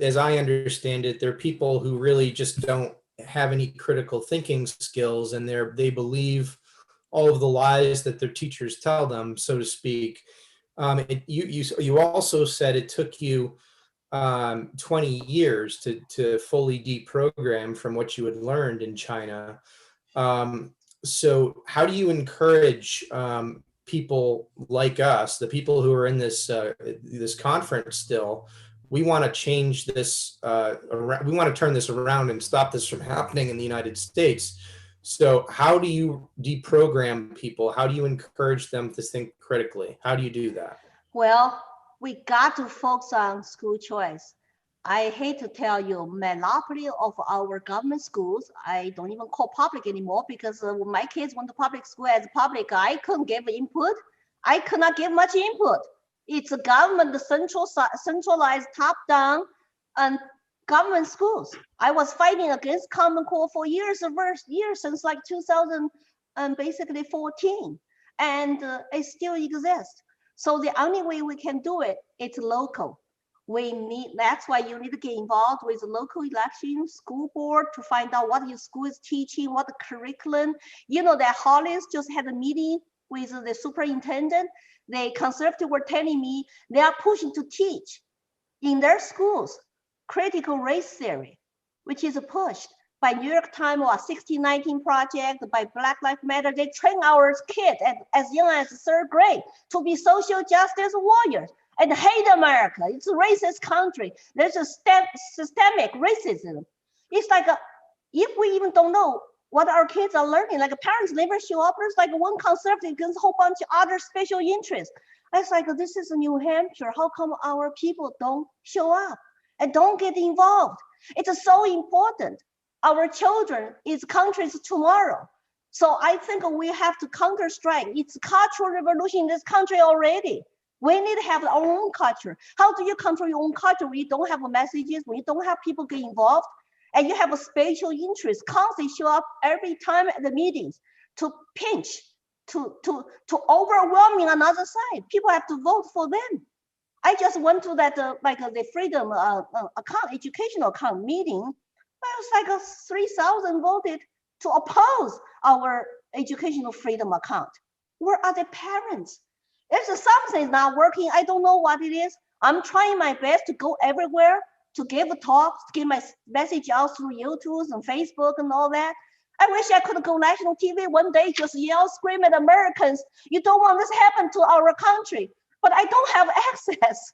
as I understand it, they're people who really just don't have any critical thinking skills, and they believe all of the lies that their teachers tell them, so to speak. You also said it took you 20 years to fully deprogram from what you had learned in China. So how do you encourage people like us, the people who are in this this conference still? We want to change this, we want to turn this around and stop this from happening in the United States. So how do you deprogram people? How do you encourage them to think critically? How do you do that? Well, we got to focus on school choice. I hate to tell you, monopoly of our government schools, I don't even call public anymore, because when my kids went to public school as public, I couldn't give input. I could not give much input. It's a government centralized top-down and government schools. I was fighting against Common Core for years since like 2014, and it still exists. So the only way we can do it, it's local. That's why you need to get involved with the local election, school board, to find out what your school is teaching, what the curriculum. You know that Hollis just had a meeting with the superintendent. The conservative were telling me they are pushing to teach in their schools critical race theory, which is pushed by New York Times or 1619 Project, by Black Lives Matter. They train our kids as young as third grade to be social justice warriors and hate America. It's a racist country. There's a systemic racism. It's like, if we even don't know what our kids are learning, like parents never show up, there's like one conservative against a whole bunch of other special interests. It's like, this is New Hampshire. How come our people don't show up and don't get involved? It's so important. Our children is country's tomorrow. So I think we have to counter-strike. It's cultural revolution in this country already. We need to have our own culture. How do you control your own culture when you don't have messages, when you don't have people get involved, and you have a special interest constantly show up every time at the meetings to pinch, to overwhelming another side? People have to vote for them. I just went to that the freedom account, educational account meeting. It was like 3,000 voted to oppose our educational freedom account. Where are the parents? If something is not working, I don't know what it is. I'm trying my best to go everywhere, to give talks, to get my message out through YouTube and Facebook and all that. I wish I could go national TV one day, just yell, scream at Americans, you don't want this to happen to our country. But I don't have access.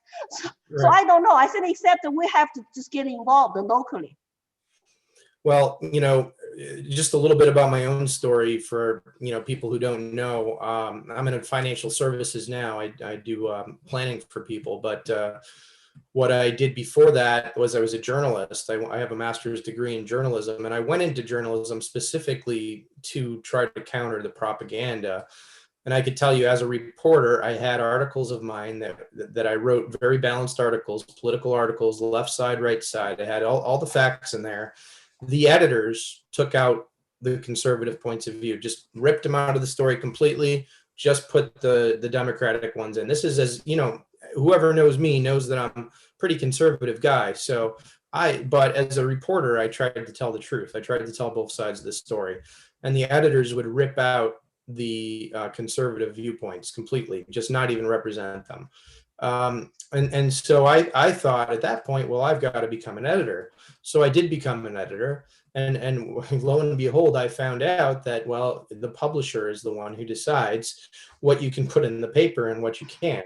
So I don't know. I said, except that we have to just get involved locally. Well, just a little bit about my own story for, people who don't know. I'm in financial services now. I do planning for people, but what I did before that was I was a journalist. I have a master's degree in journalism, and I went into journalism specifically to try to counter the propaganda. And I could tell you, as a reporter, I had articles of mine that I wrote, very balanced articles, political articles, left side, right side. I had all the facts in there. The editors took out the conservative points of view, just ripped them out of the story completely, just put the Democratic ones in. This is, as whoever knows me knows that I'm a pretty conservative guy. But as a reporter, I tried to tell the truth. I tried to tell both sides of the story. And the editors would rip out the conservative viewpoints completely, just not even represent them. And so I thought at that point, well, I've got to become an editor. So I did become an editor, and lo and behold, I found out that, well, the publisher is the one who decides what you can put in the paper and what you can't.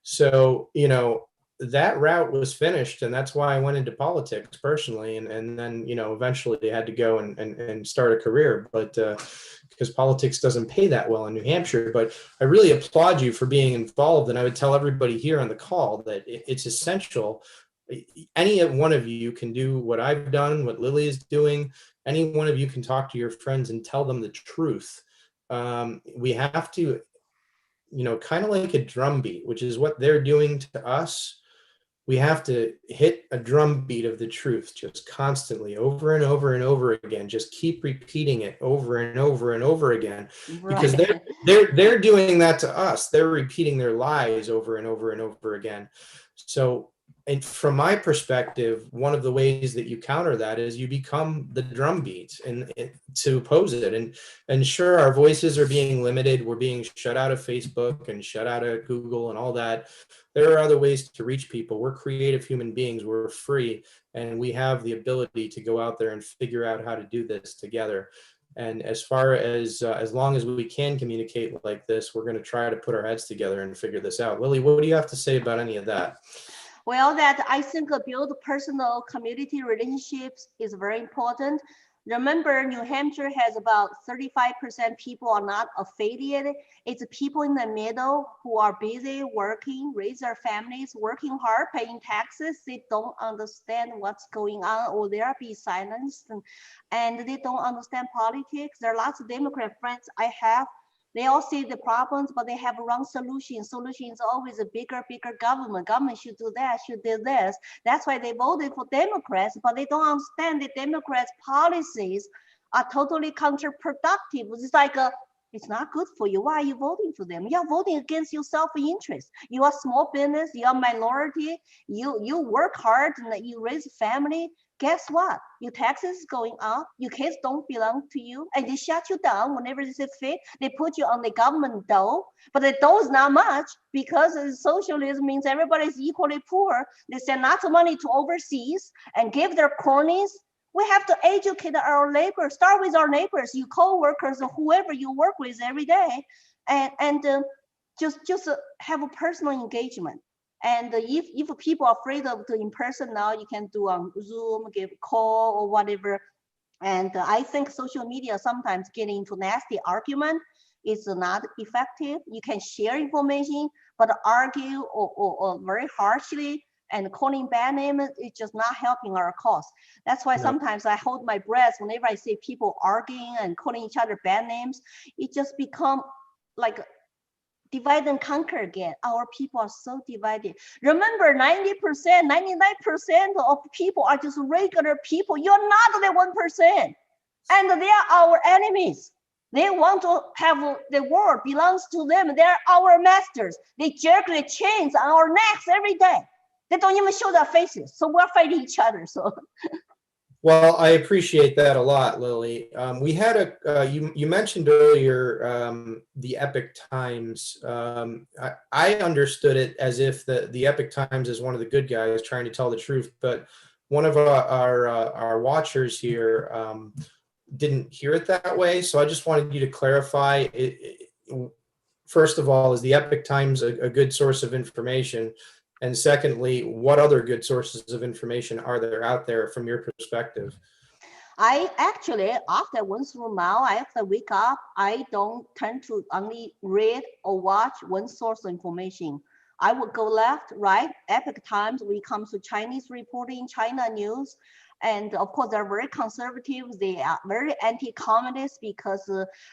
So, that route was finished, and that's why I went into politics personally. And then, eventually I had to go and start a career, but because politics doesn't pay that well in New Hampshire. But I really applaud you for being involved. And I would tell everybody here on the call that it's essential any one of you can do what I've done, what Lily is doing. Any one of you can talk to your friends and tell them the truth. We have to, kind of like a drumbeat, which is what they're doing to us. We have to hit a drumbeat of the truth just constantly, over and over and over again. Just keep repeating it over and over and over again, because Right. they're doing that to us. They're repeating their lies over and over and over again. So, and from my perspective, one of the ways that you counter that is you become the drumbeat and to oppose it. And sure, our voices are being limited. We're being shut out of Facebook and shut out of Google and all that. There are other ways to reach people. We're creative human beings. We're free, and we have the ability to go out there and figure out how to do this together. And as long as we can communicate like this, we're going to try to put our heads together and figure this out. Lily, what do you have to say about any of that? Well, that I think build personal community relationships is very important. Remember, New Hampshire has about 35% people are not affiliated. It's people in the middle who are busy working, raise their families, working hard, paying taxes. They don't understand what's going on, or they'll be silenced, and they don't understand politics. There are lots of Democrat friends I have. They all see the problems, but they have wrong solutions. Solution is always a bigger government. Government should do that, should do this. That's why they voted for Democrats, but they don't understand that Democrats' policies are totally counterproductive. It's like, it's not good for you. Why are you voting for them? You're voting against your self-interest. You are small business, you are minority, you work hard and you raise a family. Guess what? Your taxes is going up. Your kids don't belong to you, and they shut you down whenever they see fit. They put you on the government dole, but the dole is not much because socialism means everybody is equally poor. They send lots of money to overseas and give their cronies. We have to educate our labor. Start with our neighbors, your co-workers, or whoever you work with every day, and just have a personal engagement. And if people are afraid of the in-person now, you can do on Zoom, give a call or whatever. And I think social media sometimes getting into nasty argument is not effective. You can share information, but argue or very harshly and calling bad names is just not helping our cause. That's why sometimes I hold my breath whenever I see people arguing and calling each other bad names. It just become like divide and conquer again. Our people are so divided. Remember, 90%, 99% of people are just regular people. You're not the 1%. And they are our enemies. They want to have the world belongs to them. They're our masters. They jerk the chains on our necks every day. They don't even show their faces. So we're fighting each other. So. Well, I appreciate that a lot, Lily. We had you mentioned earlier the Epoch Times. I understood it as if the Epoch Times is one of the good guys trying to tell the truth, but one of our watchers here didn't hear it that way. So I just wanted you to clarify. First of all, is the Epoch Times a good source of information? And secondly, what other good sources of information are there out there from your perspective? I actually, after I went through Mao, I have to wake up. I don't tend to only read or watch one source of information. I would go left, right. Epoch Times, when it comes to Chinese reporting, China news. And of course, they're very conservative. They are very anti-communist because,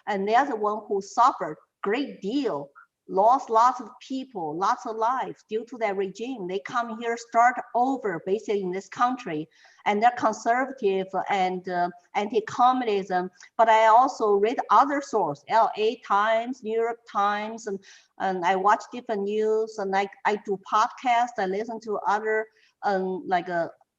and they're the one who suffered great deal, lost lots of people, lots of lives due to that regime. They come here, start over basically in this country, and they're conservative and anti-communism. But I also read other sources, LA Times, New York Times, and I watch different news, and I do podcasts, I listen to other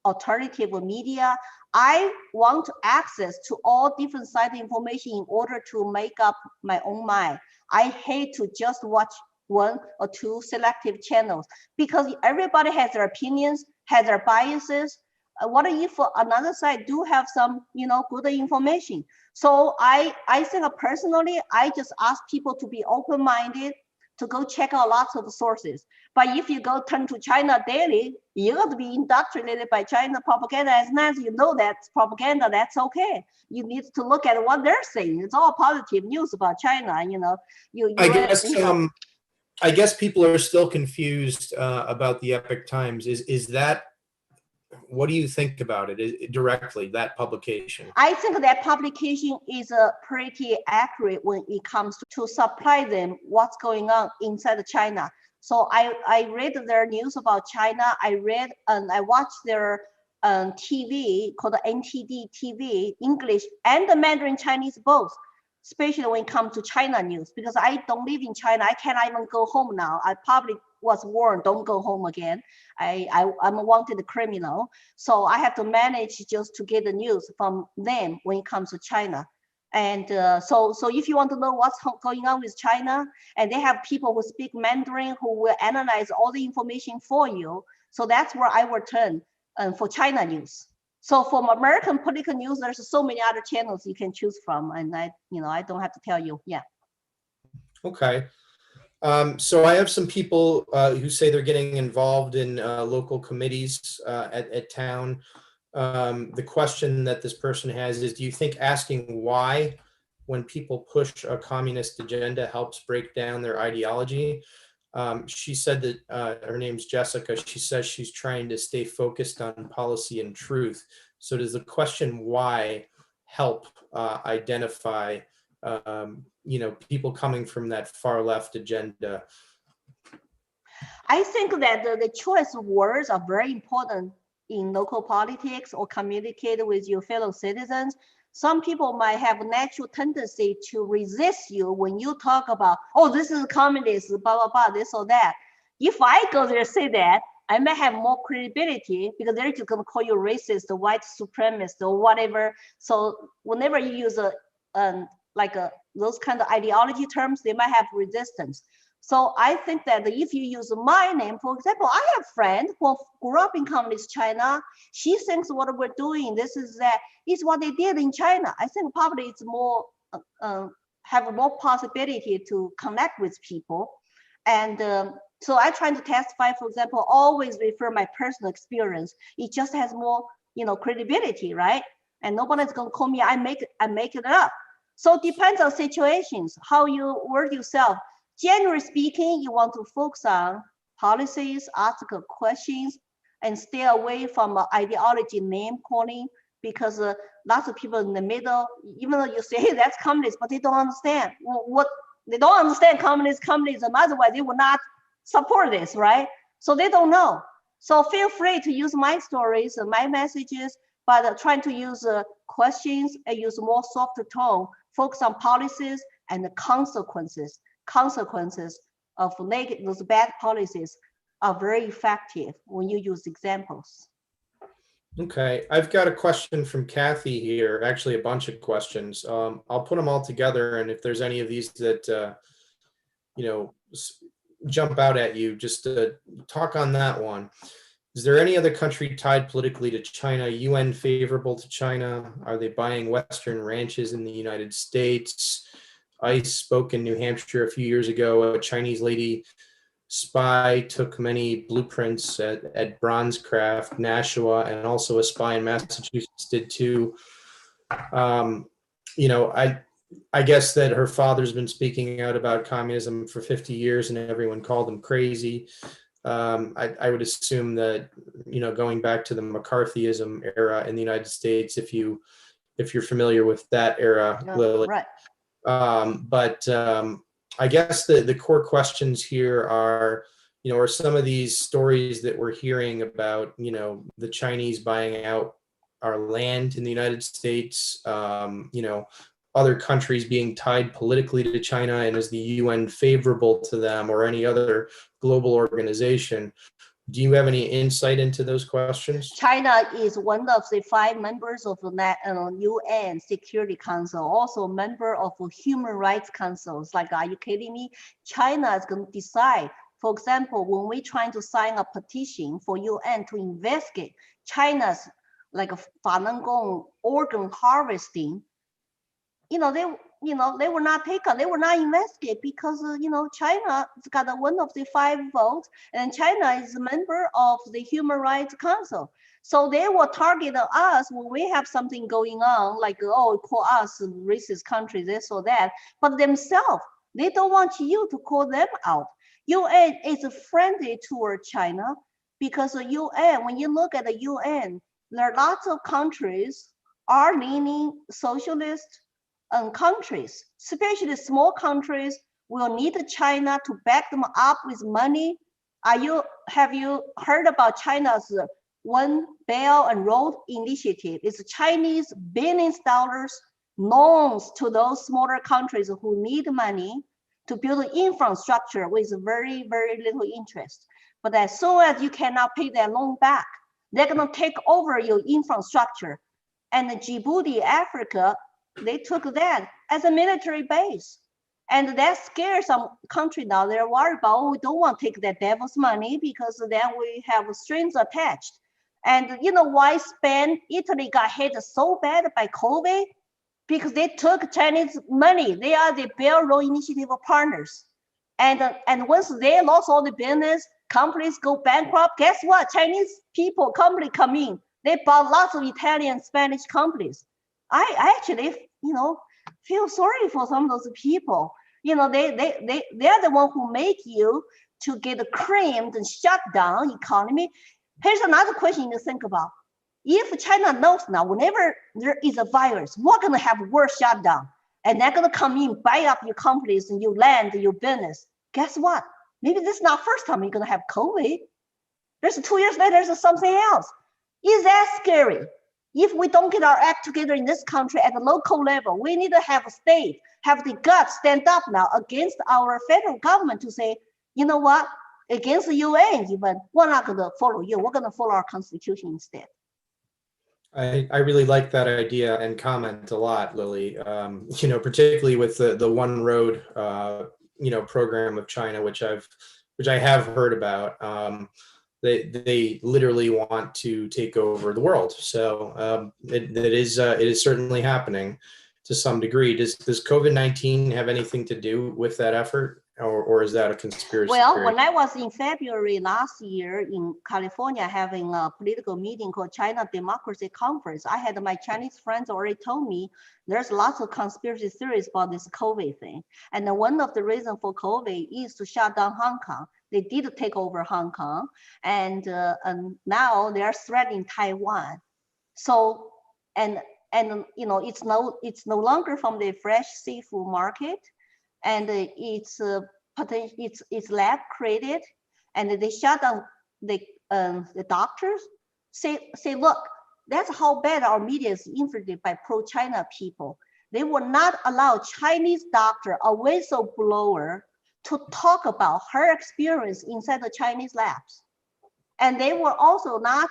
alternative media. I want access to all different side information in order to make up my own mind. I hate to just watch one or two selective channels because everybody has their opinions, has their biases. What if another side do have some, good information? So I think personally, I just ask people to be open-minded, to go check out lots of sources. But if you go turn to China daily, you're going to be indoctrinated by China propaganda. As long as you know that's propaganda, that's okay. You need to look at what they're saying. It's all positive news about China. I guess people are still confused about the Epoch Times. Is that what do you think about it directly, that publication? I think that publication is pretty accurate when it comes to supply them what's going on inside China. So I read their news about China. I read and I watched their TV called NTD TV, English and the Mandarin Chinese both, especially when it comes to China news, because I don't live in China. I cannot even go home now. I probably was warned, don't go home again. I'm a wanted criminal. So I have to manage just to get the news from them when it comes to China. And so if you want to know what's going on with China, and they have people who speak Mandarin who will analyze all the information for you. So that's where I will turn for China news. So for American political news, there's so many other channels you can choose from. And I don't have to tell you, yeah. Okay. So I have some people who say they're getting involved in local committees at town. The question that this person has is, do you think asking why when people push a communist agenda helps break down their ideology? She said that her name's Jessica. She says she's trying to stay focused on policy and truth. So does the question why help identify people coming from that far left agenda? I think that the choice of words are very important in local politics or communicate with your fellow citizens. Some people might have a natural tendency to resist you when you talk about, oh, this is communist, blah, blah, blah, this or that. If I go there and say that, I may have more credibility because they're just going to call you racist or white supremacist or whatever. So whenever you use those kind of ideology terms, they might have resistance. So I think that if you use my name, for example, I have a friend who grew up in communist China. She thinks what we're doing, this is what they did in China. I think probably it's more, have more possibility to connect with people. And so I try to testify, for example, always refer my personal experience. It just has more, credibility, right? And nobody's gonna call me, I make it up. So it depends on situations, how you word yourself. Generally speaking, you want to focus on policies, ask questions, and stay away from ideology name calling, because lots of people in the middle, even though you say, hey, that's communist, but they don't understand they don't understand communism, otherwise they will not support this, right? So they don't know. So feel free to use my stories and my messages, but trying to use questions and use more softer tone, focus on policies and the consequences of those bad policies are very effective when you use examples. Okay, I've got a question from Kathy here, actually a bunch of questions. I'll put them all together, and if there's any of these that, jump out at you, just talk on that one. Is there any other country tied politically to China, UN favorable to China? Are they buying Western ranches in the United States? ICE spoke in New Hampshire a few years ago. A Chinese lady spy took many blueprints at Bronzecraft, Nashua, and also a spy in Massachusetts did too. I guess that her father's been speaking out about communism for 50 years and everyone called him crazy. I would assume that, going back to the McCarthyism era in the United States, if you're familiar with that era, Lily. Right. But I guess the core questions here are, are some of these stories that we're hearing about, the Chinese buying out our land in the United States, other countries being tied politically to China, and is the UN favorable to them or any other global organization? Do you have any insight into those questions? China is one of the 5 members of the UN Security Council, also a member of Human Rights Councils. Like, are you kidding me? China is going to decide. For example, when we're trying to sign a petition for UN to investigate China's Falun Gong organ harvesting, they were not taken, they were not investigated because, China has got one of the 5 votes, and China is a member of the Human Rights Council. So they will target us when we have something going on, like, oh, call us a racist country, this or that, but themselves, they don't want you to call them out. UN is friendly toward China. because the UN, when you look at the UN, there are lots of countries are leaning socialist countries, especially small countries will need China to back them up with money. Have you heard about China's One Belt and Road Initiative? It's Chinese billions of dollars loans to those smaller countries who need money to build infrastructure with very, very little interest. But as soon as you cannot pay that loan back, they're gonna take over your infrastructure. And Djibouti, Africa, they took that as a military base. And that scares some country now. They're worried about, oh, we don't want to take that devil's money because then we have strings attached. And you know why Spain, Italy got hit so bad by COVID? Because they took Chinese money. They are the Belt Road Initiative partners. And once they lost all the business, companies go bankrupt. Guess what? Chinese people, company come in. They bought lots of Italian, Spanish companies. I actually, feel sorry for some of those people. They're the one who make you to get creamed and shut down economy. Here's another question to think about. If China knows now, whenever there is a virus, we're gonna have world shutdown, and they're gonna come in, buy up your companies and your land, your business. Guess what? Maybe this is not first time you're gonna have COVID. There's 2 years later, there's something else. Is that scary? If we don't get our act together in this country at the local level, we need to have a state, have the guts stand up now against our federal government to say, you know what, against the UN even, we're not gonna follow you, we're gonna follow our constitution instead. I really like that idea and comment a lot, Lily. Particularly with the One Road, program of China, which I have heard about. They literally want to take over the world. So it is certainly happening to some degree. Does COVID-19 have anything to do with that effort, or is that a conspiracy Well, theory? when I was in February last year in California having a political meeting called China Democracy Conference, I had my Chinese friends already told me there's lots of conspiracy theories about this COVID thing. And then one of the reasons for COVID is to shut down Hong Kong. They did take over Hong Kong, and now they are threatening Taiwan. So, it's no longer from the fresh seafood market, and it's lab created, and they shut down the doctors. Say, look, that's how bad our media is infiltrated by pro-China people. They will not allow Chinese doctor, a whistleblower, to talk about her experience inside the Chinese labs. And they were also not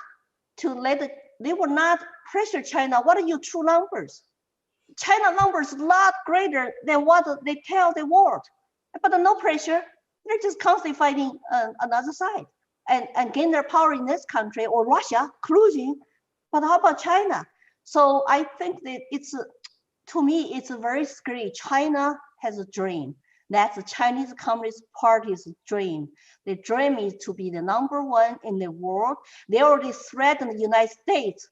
they will not pressure China. What are your true numbers? China numbers a lot greater than what they tell the world. But no pressure, they're just constantly fighting another side and gain their power in this country or Russia, collusion. But how about China? So I think that to me, it's a very scary. China has a dream. That's the Chinese Communist Party's dream. The dream is to be the #1 in the world. They already threatened the United States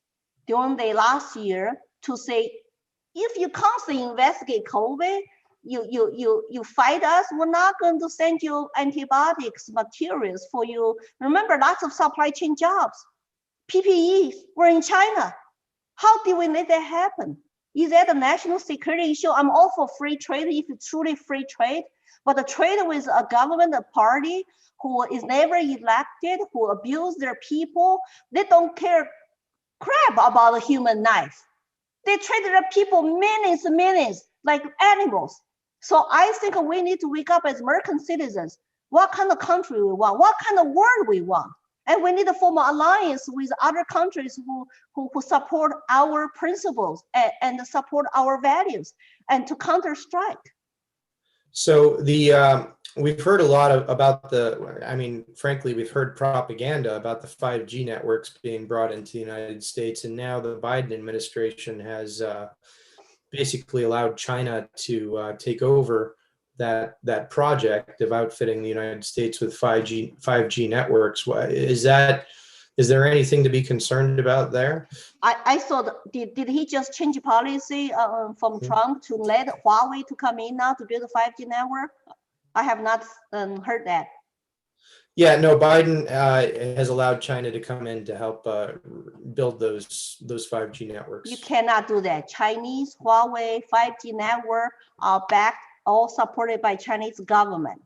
during the last year to say, if you constantly investigate COVID, you fight us, we're not going to send you antibiotics, materials for you. Remember, lots of supply chain jobs, PPEs were in China. How did we let that happen? Is that a national security issue? I'm all for free trade if it's truly free trade, but the trade with a government, a party who is never elected, who abuse their people, they don't care crap about the human life. They treat their people millions, like animals. So I think we need to wake up as American citizens. What kind of country we want? What kind of world we want? And we need to form an alliance with other countries who support our principles and support our values and to counter strike. So we've heard a lot about frankly, we've heard propaganda about the 5G networks being brought into the United States. And now the Biden administration has basically allowed China to take over that project of outfitting the United States with 5G networks. Is there anything to be concerned about there? I thought, did he just change policy from Trump to let Huawei to come in now to build a 5G network? I have not heard that. Yeah, no, Biden has allowed China to come in to help build those 5G networks. You cannot do that. Chinese Huawei 5G network are backed, all supported by Chinese government.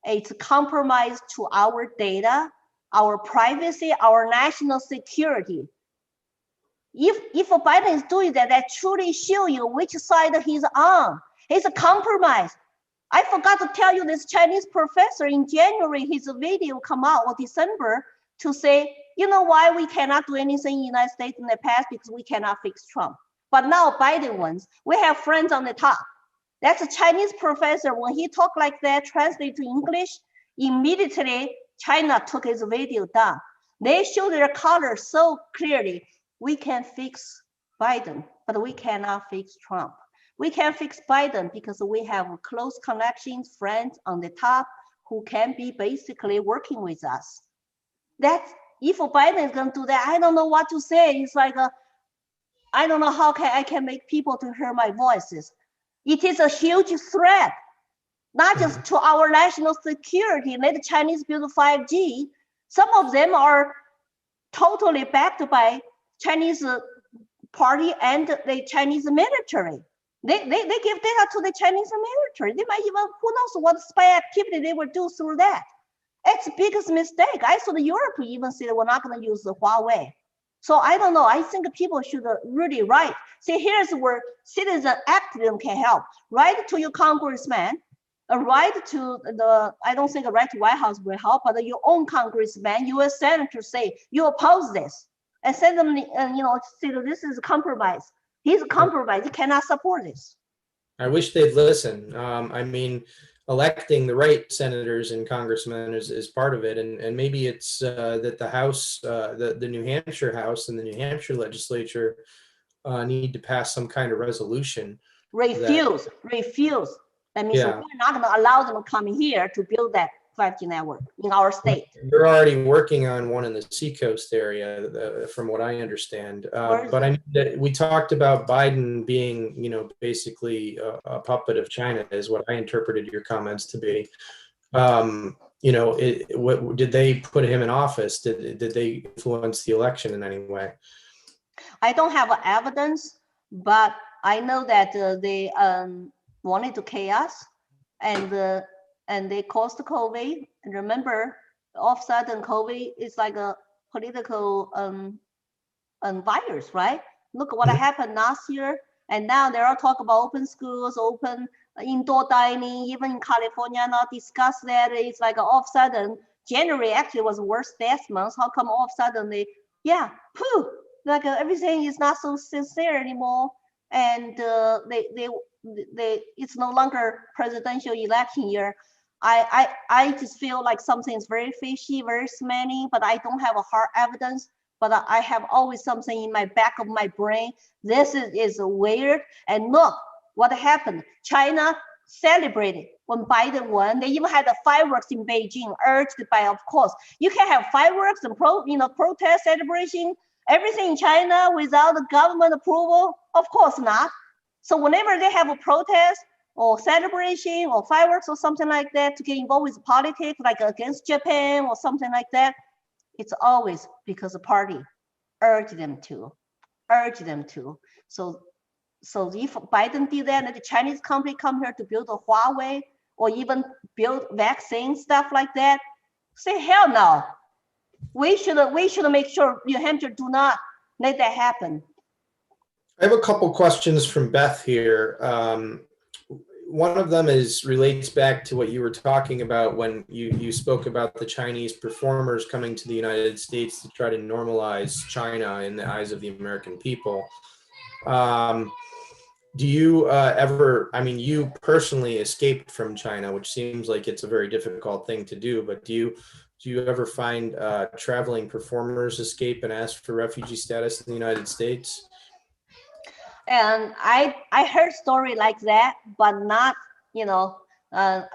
It's compromised to our data, our privacy, our national security. If Biden is doing that, that truly show you which side he's on. It's a compromise. I forgot to tell you this Chinese professor in January, his video come out or December to say, you know why we cannot do anything in the United States in the past? Because we cannot fix Trump. But now Biden wins. We have friends on the top. That's a Chinese professor. When he talked like that, translate to English, immediately China took his video down. They show their colors so clearly. We can fix Biden, but we cannot fix Trump. We can fix Biden because we have close connections, friends on the top who can be basically working with us. That's, if Biden is going to do that, I don't know what to say. It's like, I don't know how I can make people to hear my voices. It is a huge threat, not just to our national security. Let the Chinese build 5G. Some of them are totally backed by Chinese party and the Chinese military. They give data to the Chinese military. They might even, who knows what spy activity they will do through that. It's the biggest mistake. I saw the Europe even say we're not going to use the Huawei. So I don't know. I think people should really write. See, here's where citizen activism can help. Write to your congressman, write to the, I don't think a right to White House will help, but your own congressman, U.S. senator say, you oppose this. And send them, say this is a compromise. He's a compromise. He cannot support this. I wish they'd listen. I mean, electing the right senators and congressmen is part of it. And maybe it's that the House, the New Hampshire House and the New Hampshire legislature need to pass some kind of resolution. Refuse. That means we're not going to allow them to come here to build that 5G network in our state. You're already working on one in the Seacoast area, from what I understand. But I mean that we talked about Biden being, basically a puppet of China, is what I interpreted your comments to be. What did they put him in office? Did they influence the election in any way? I don't have evidence, but I know that they wanted to chaos and they caused COVID. And remember, all of a sudden, COVID is like a political virus, right? Look at what happened last year. And now they're all talking about open schools, open indoor dining, even in California, not discuss that. It's like all of a sudden, January actually was the worst death month. How come all of a sudden everything is not so sincere anymore? And it's no longer presidential election year. I just feel like something's very fishy, very smelly, but I don't have a hard evidence, but I have always something in my back of my brain. This is weird. And look what happened. China celebrated when Biden won. They even had the fireworks in Beijing, urged by, of course, you can have fireworks and protest celebration, everything in China without the government approval? Of course not. So whenever they have a protest or celebration or fireworks or something like that to get involved with politics, like against Japan or something like that, it's always because the party urged them to. So if Biden did that and the Chinese company come here to build a Huawei or even build vaccine, stuff like that, say hell no. We should make sure New Hampshire do not let that happen. I have a couple questions from Beth here. One of them relates back to what you were talking about when you spoke about the Chinese performers coming to the United States to try to normalize China in the eyes of the American people. Do you you personally escaped from China, which seems like it's a very difficult thing to do, but do you ever find traveling performers escape and ask for refugee status in the United States? And I heard story like that, but not,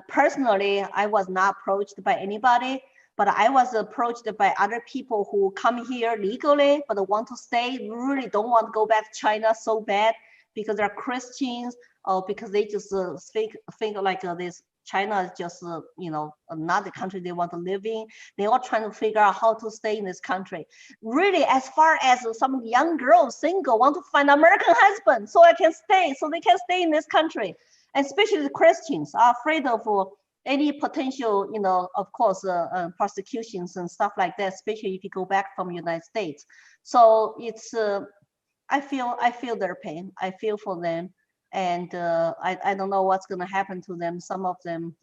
personally, I was not approached by anybody, but I was approached by other people who come here legally, but want to stay, really don't want to go back to China so bad because they're Christians or because they just think like this China is just, another country they want to live in. They're all trying to figure out how to stay in this country. Really, as far as some young girls, single, want to find an American husband so they can stay in this country. And especially the Christians are afraid of any potential, of course, prosecutions and stuff like that, especially if you go back from the United States. So it's, I feel their pain. I feel for them. And I don't know what's going to happen to them. Some of them,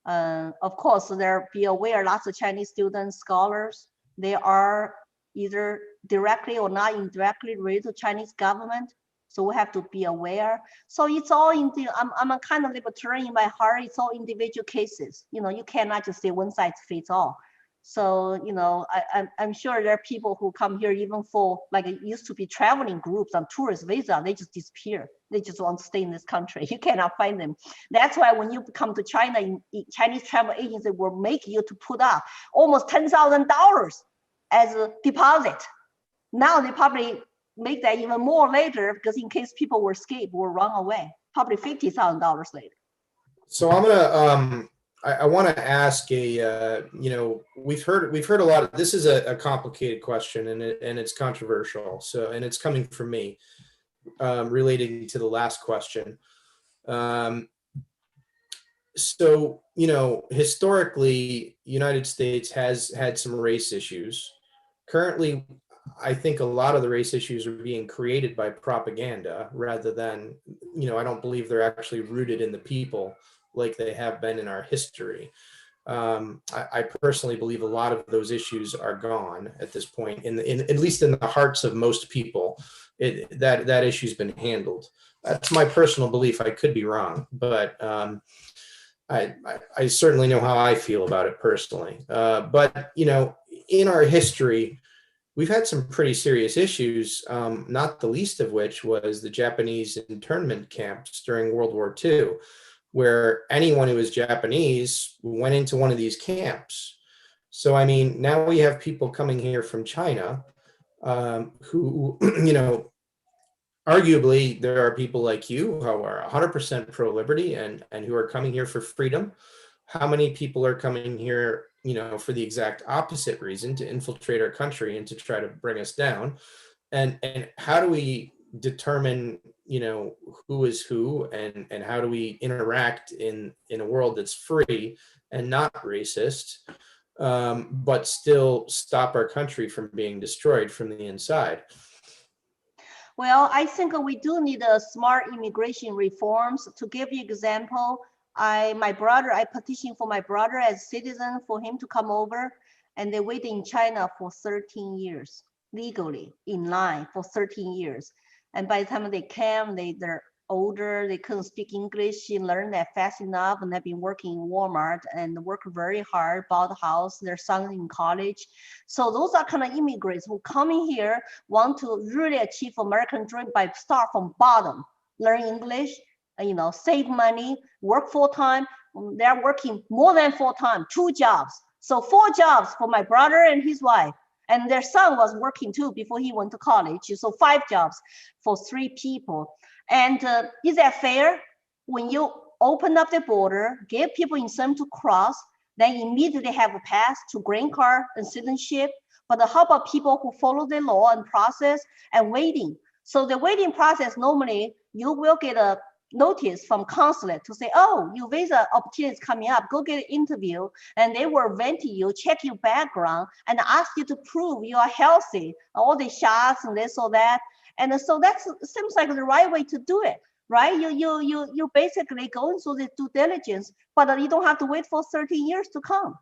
of course, they're be aware, lots of Chinese students, scholars, they are either directly or not indirectly related to Chinese government. So we have to be aware. So it's all in the, I'm a kind of libertarian in my heart. It's all individual cases. You cannot just say one size fits all. So, I'm sure there are people who come here even for, like it used to be traveling groups on tourist visa, they just disappear. They just want to stay in this country. You cannot find them. That's why when you come to China, Chinese travel agency will make you to put up almost $10,000 as a deposit. Now they probably make that even more later because in case people will escape or run away, probably $50,000 later. So I'm gonna I want to ask we've heard a lot of this is a complicated question and it's controversial. So, and it's coming from me relating to the last question. So, historically, United States has had some race issues. Currently, I think a lot of the race issues are being created by propaganda rather than, I don't believe they're actually rooted in the people like they have been in our history. I personally believe a lot of those issues are gone at this point, at least in the hearts of most people. That issue's been handled. That's my personal belief. I could be wrong, but I certainly know how I feel about it personally. But in our history, we've had some pretty serious issues, not the least of which was the Japanese internment camps during World War II, where anyone who was Japanese went into one of these camps. So, I mean, now we have people coming here from China who, arguably there are people like you who are 100% pro-liberty and who are coming here for freedom. How many people are coming here, for the exact opposite reason, to infiltrate our country and to try to bring us down? And how do we determine, who is who and how do we interact in a world that's free and not racist, but still stop our country from being destroyed from the inside? Well, I think we do need a smart immigration reforms. To give you example, I petitioned for my brother as citizen for him to come over, and they waited in China for 13 years, legally in line for 13 years. And by the time they came, they're older, they couldn't speak English, she learned that fast enough, and they've been working in Walmart and work very hard, bought a house, their son in college. So those are kind of immigrants who come in here, want to really achieve American dream by start from bottom, learn English, save money, work full-time. They're working more than full-time, 2 jobs. So 4 jobs for my brother and his wife. And their son was working too before he went to college. So 5 jobs for 3 people. And is that fair? When you open up the border, give people incentive to cross, then immediately have a path to green card and citizenship. But how about people who follow the law and process and waiting? So the waiting process, normally you will get a notice from consulate to say, oh, your visa opportunity is coming up, go get an interview, and they will vet you, check your background, and ask you to prove you are healthy, all the shots and this or that. And so that seems like the right way to do it, right? You basically going through the due diligence, but you don't have to wait for 13 years to come.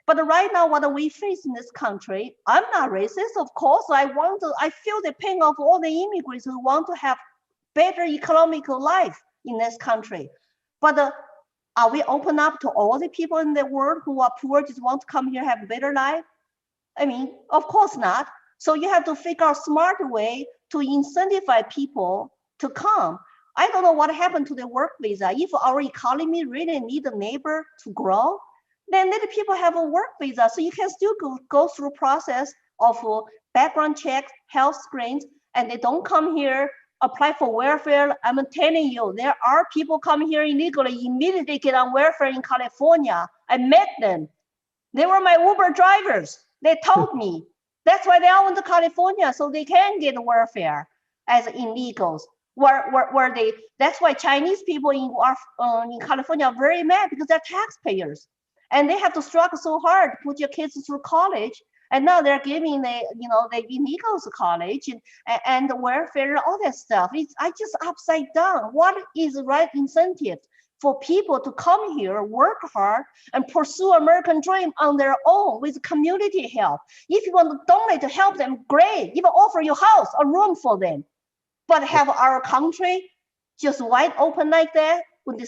But right now, what we face in this country, I'm not racist, of course. I feel the pain of all the immigrants who want to have better economical life in this country. But are we open up to all the people in the world who are poor, just want to come here, have a better life? I mean, of course not. So you have to figure out a smart way to incentivize people to come. I don't know what happened to the work visa. If our economy really need a neighbor to grow, then let the people have a work visa. So you can still go through process of background checks, health screens, and they don't come here apply for welfare. I'm telling you, there are people come here illegally, immediately get on welfare in California. I met them. They were my Uber drivers. They told me that's why they all went to California, so they can get welfare as illegals. Where they, that's why Chinese people in California are very mad because they're taxpayers and they have to struggle so hard to put your kids through college. And now they're giving the illegals college and the welfare, all that stuff. I just upside down. What is the right incentive for people to come here, work hard, and pursue American dream on their own with community help? If you want to donate to help them, great. Even offer your house, a room for them. But have our country just wide open like that when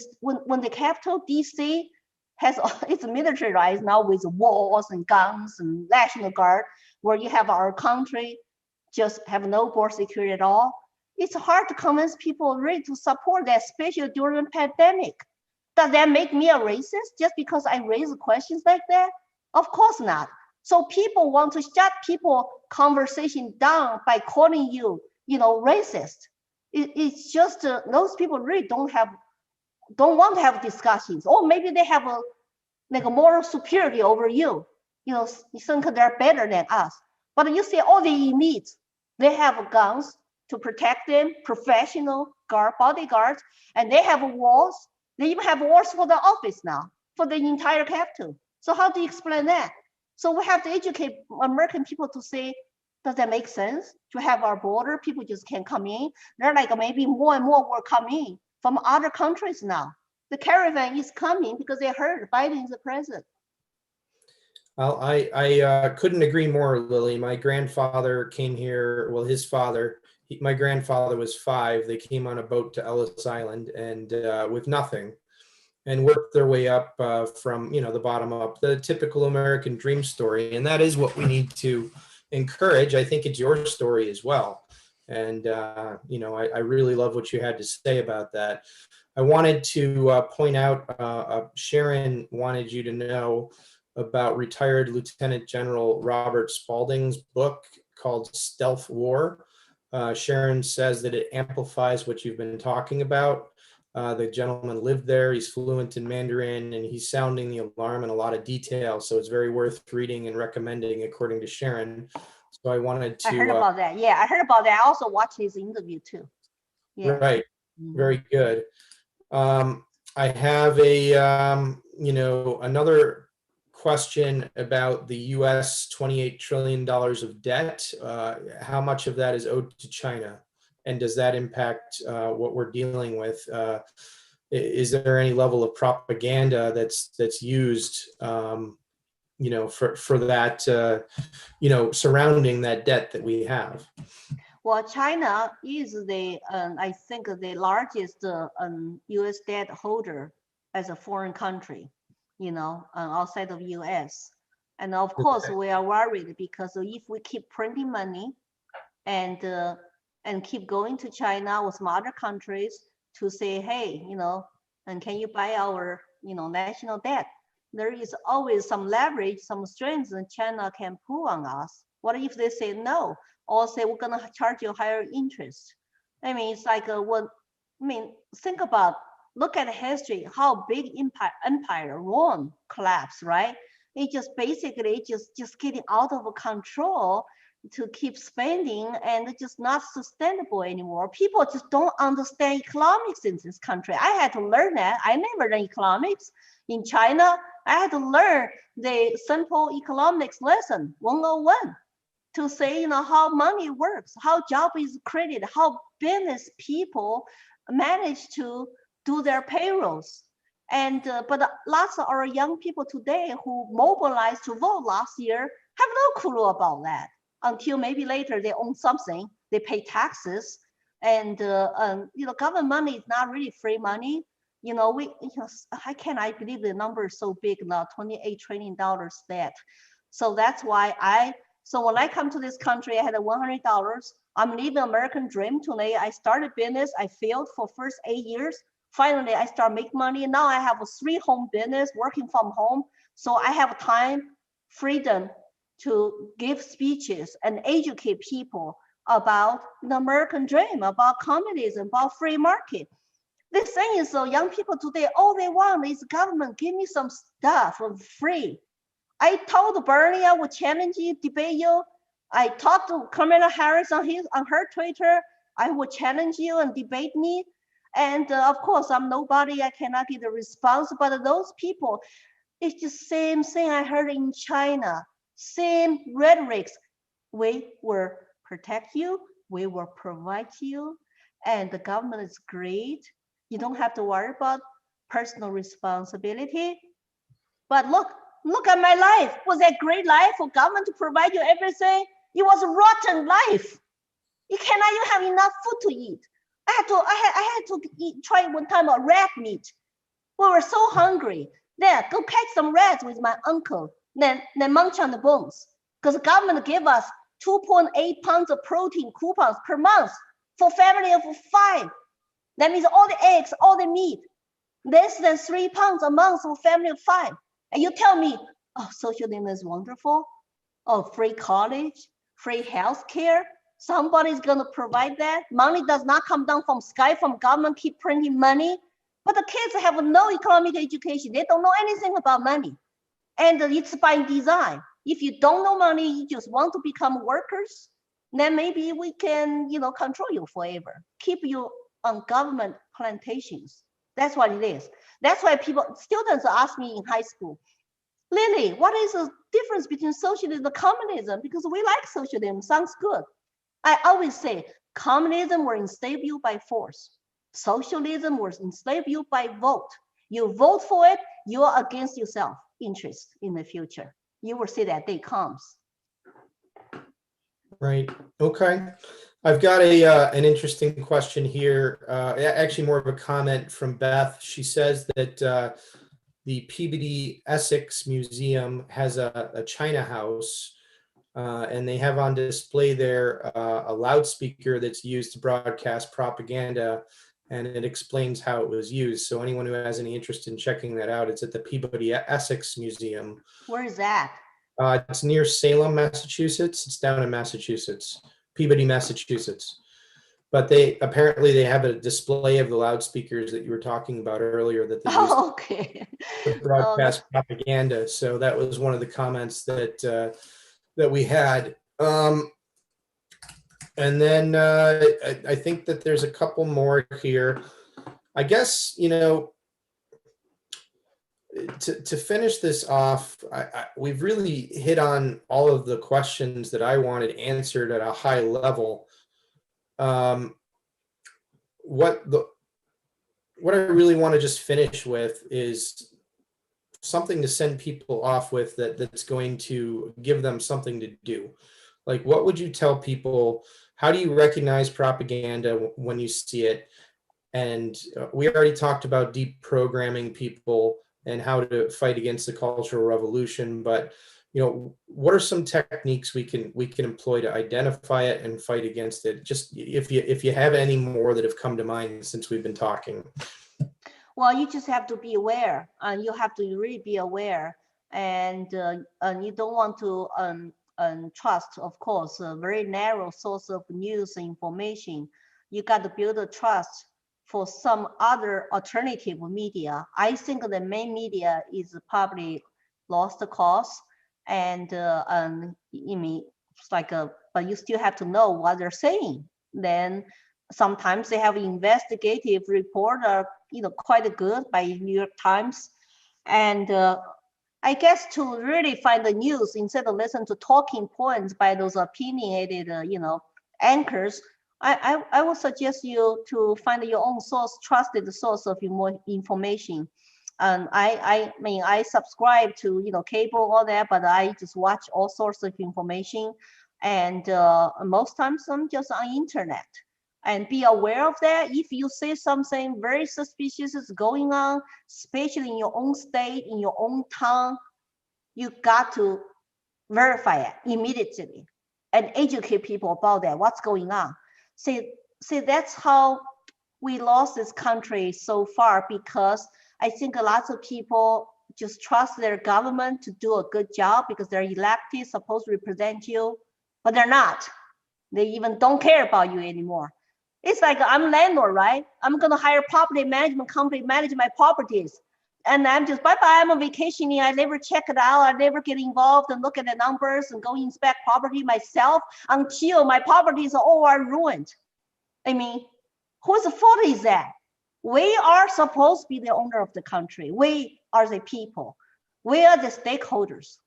the capital, DC, has it's militarized now with walls and guns and National Guard, where you have our country just have no border security at all. It's hard to convince people really to support that, especially during the pandemic. Does that make me a racist just because I raise questions like that? Of course not. So people want to shut people conversation down by calling you, racist. It's just those people really don't want to have discussions, or maybe they have a moral superiority over you. You think they're better than us. But you see all the elites, they have guns to protect them, professional bodyguards, and they have walls. They even have walls for the office now, for the entire capital. So how do you explain that? So we have to educate American people to say, does that make sense to have our border? People just can't come in. They're like maybe more and more will come in from other countries now. The caravan is coming because they heard Biden is the president. Well, I couldn't agree more, Lily. My grandfather came here, well, his father, my grandfather was 5. They came on a boat to Ellis Island and with nothing, and worked their way up from, the bottom up, the typical American dream story. And that is what we need to encourage. I think it's your story as well. And, I really love what you had to say about that. I wanted to point out, Sharon wanted you to know about retired Lieutenant General Robert Spalding's book called Stealth War. Sharon says that it amplifies what you've been talking about. The gentleman lived there, he's fluent in Mandarin, and he's sounding the alarm in a lot of detail. So it's very worth reading and recommending, according to Sharon. So I wanted to- I heard about that. Yeah, I heard about that. I also watched his interview too. Yeah. Right, very good. I have another question about the US $28 trillion of debt. How much of that is owed to China? And does that impact what we're dealing with? Is there any level of propaganda that's used, for that, surrounding that debt that we have? Well, China is I think the largest U.S. debt holder as a foreign country, outside of U.S. And of course, we are worried because if we keep printing money and keep going to China or some other countries to say, hey, and can you buy our, national debt? There is always some leverage, some strength that China can pull on us. What if they say no? Or say we're gonna charge you higher interest? I mean, it's like think about, look at history, how big empire Rome collapsed, right? It just basically just getting out of control to keep spending, and it's just not sustainable anymore. People just don't understand economics in this country. I had to learn that. I never learned economics in China. I had to learn the simple economics lesson 101. To say, how money works, how job is created, how business people manage to do their payrolls. And but lots of our young people today who mobilized to vote last year have no clue about that until maybe later they own something, they pay taxes, and government money is not really free money. I believe the number is so big now, $28 trillion debt. So that's why So when I come to this country, I had $100. I'm living American dream today. I started business. I failed for first 8 years. Finally, I start making money. Now I have a 3-home business working from home. So I have time, freedom to give speeches and educate people about the American dream, about communism, about free market. The thing is, so young people today, all they want is government, give me some stuff for free. I told Bernie I would challenge you, debate you. I talked to Kamala Harris on her Twitter. I would challenge you and debate me. And of course, I'm nobody. I cannot get a response. But those people, it's the same thing I heard in China. Same rhetorics. We will protect you. We will provide you. And the government is great. You don't have to worry about personal responsibility. But look at my life. Was that great life for government to provide you everything? It was a rotten life. You cannot even have enough food to eat. I had to try one time a rat meat. We were so hungry. Then go catch some rats with my uncle. Then munch on the bones. Because the government gave us 2.8 pounds of protein coupons per month for family of 5. That means all the eggs, all the meat, less than 3 pounds a month for family of 5. And you tell me, oh, socialism is wonderful. Oh, free college, free health care. Somebody's going to provide that. Money does not come down from sky, from government keep printing money. But the kids have no economic education. They don't know anything about money. And it's by design. If you don't know money, you just want to become workers, then maybe we can, control you forever. Keep you on government plantations. That's what it is. That's why students ask me in high school, Lily, what is the difference between socialism and communism? Because we like socialism, sounds good. I always say communism will enslave you by force. Socialism will enslave you by vote. You vote for it, you are against your self-interest in the future. You will see that day comes. Right. Okay. I've got an interesting question here. Actually, more of a comment from Beth. She says that the Peabody Essex Museum has a China house, and they have on display there a loudspeaker that's used to broadcast propaganda, and it explains how it was used. So anyone who has any interest in checking that out, it's at the Peabody Essex Museum. Where is that? It's near Salem, Massachusetts. It's down in Massachusetts, Peabody, Massachusetts. But they have a display of the loudspeakers that you were talking about earlier that they use Okay. to broadcast propaganda. So that was one of the comments that we had. And then I think that there's a couple more here. I guess, to finish this off, we've really hit on all of the questions that I wanted answered at a high level. What I really want to just finish with is something to send people off with that's going to give them something to do. Like, what would you tell people? How do you recognize propaganda when you see it? And we already talked about deprogramming people and how to fight against the Cultural Revolution. But what are some techniques we can employ to identify it and fight against it? Just if you have any more that have come to mind since we've been talking. Well, you just have to be aware, and you have to really be aware, and you don't want to trust, of course, a very narrow source of news information. You got to build a trust for some other alternative media. I think the main media is probably lost the cause, and it's like but you still have to know what they're saying. Then sometimes they have investigative report, quite good by New York Times, and I guess to really find the news instead of listen to talking points by those opinionated, anchors. I would suggest you to find your own source, trusted source of more information. And I mean, I subscribe to, cable, all that, but I just watch all sorts of information. And most times I'm just on internet. And be aware of that. If you see something very suspicious is going on, especially in your own state, in your own town, you got to verify it immediately and educate people about that, what's going on. See, that's how we lost this country so far, because I think a lot of people just trust their government to do a good job because they're elected, supposed to represent you, but they're not. They even don't care about you anymore. It's like I'm landlord, right? I'm gonna hire property management company manage my properties. And I'm just bye-bye, I'm on vacationing. I never check it out. I never get involved and look at the numbers and go inspect property myself until my properties all are ruined. I mean, whose fault is that? We are supposed to be the owner of the country. We are the people. We are the stakeholders.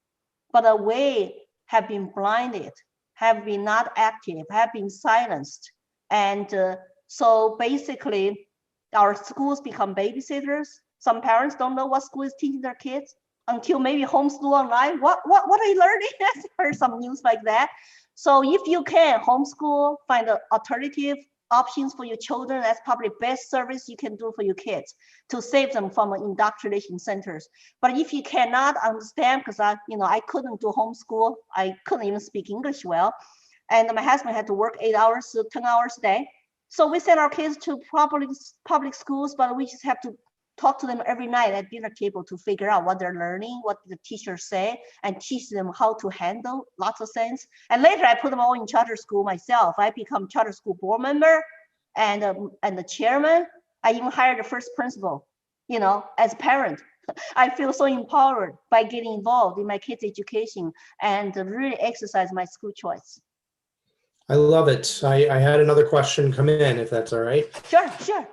But we have been blinded, have been not active, have been silenced. And so basically, our schools become babysitters. Some parents don't know what school is teaching their kids until maybe homeschool online. What are you learning? I've heard some news like that. So if you can homeschool, find an alternative options for your children, that's probably best service you can do for your kids to save them from indoctrination centers. But if you cannot understand, because I couldn't do homeschool, I couldn't even speak English well, and my husband had to work 8 hours, 10 hours a day. So we send our kids to public schools, but we just have to talk to them every night at dinner table to figure out what they're learning, what the teachers say, and teach them how to handle lots of things. And later I put them all in charter school myself. I become charter school board member and the chairman. I even hired the first principal, as a parent. I feel so empowered by getting involved in my kids' education and really exercise my school choice. I love it. I had another question come in, if that's all right. Sure.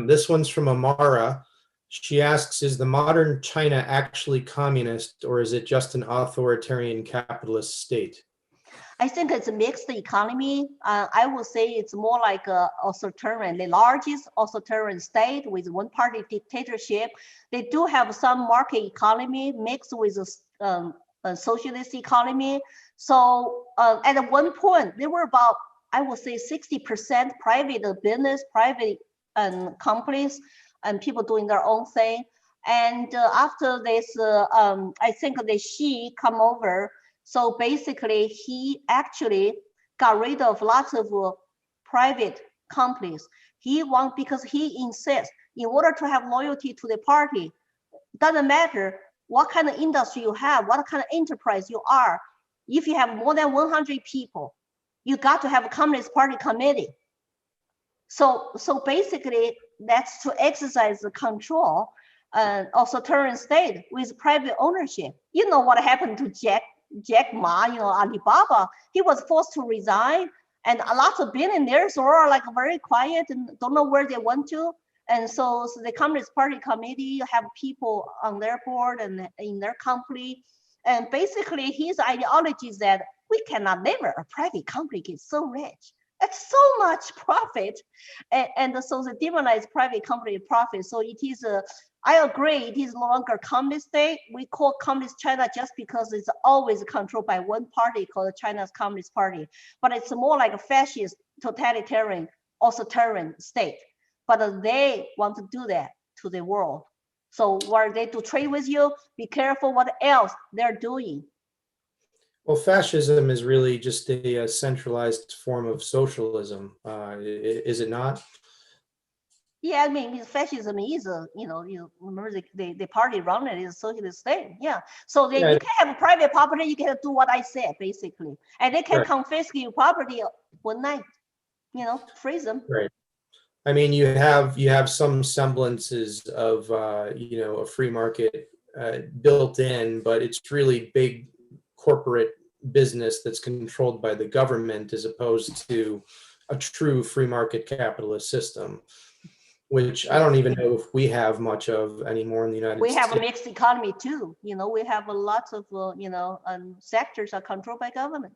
This one's from Amara. She asks, is the modern China actually communist, or is it just an authoritarian capitalist state? I think it's a mixed economy. I would say it's more like a authoritarian, the largest authoritarian state with one-party dictatorship. They do have some market economy mixed with a socialist economy. So at one point, there were about, I would say 60% private business, private companies, and people doing their own thing. And after this, I think the Xi come over. So basically, he actually got rid of lots of private companies. Because he insists, in order to have loyalty to the party, doesn't matter what kind of industry you have, what kind of enterprise you are. If you have more than 100 people, you got to have a Communist Party committee. So basically, that's to exercise the control authoritarian state with private ownership. You know what happened to Jack Ma, Alibaba. He was forced to resign, and lots of billionaires are like very quiet and don't know where they went to. And so the Communist Party committee have people on their board and in their company. And basically, his ideology is that we cannot never a private company get so rich. That's so much profit. And so they demonize private company profit. So it is I agree, it is no longer a communist state. We call communist China just because it's always controlled by one party called China's Communist Party. But it's more like a fascist, totalitarian, authoritarian state. But they want to do that to the world. So were they to trade with you, be careful what else they're doing. Well, fascism is really just a centralized form of socialism, is it not? Yeah, I mean, fascism is remember the party run it is a socialist state. Yeah, so you can have a private property, you can do what I said basically, and they can confiscate your property one night, freeze them. Right. I mean, you have some semblances of a free market built in, but it's really big corporate business that's controlled by the government as opposed to a true free market capitalist system, which I don't even know if we have much of anymore in the United States. We have a mixed economy too. We have a lot of sectors are controlled by government.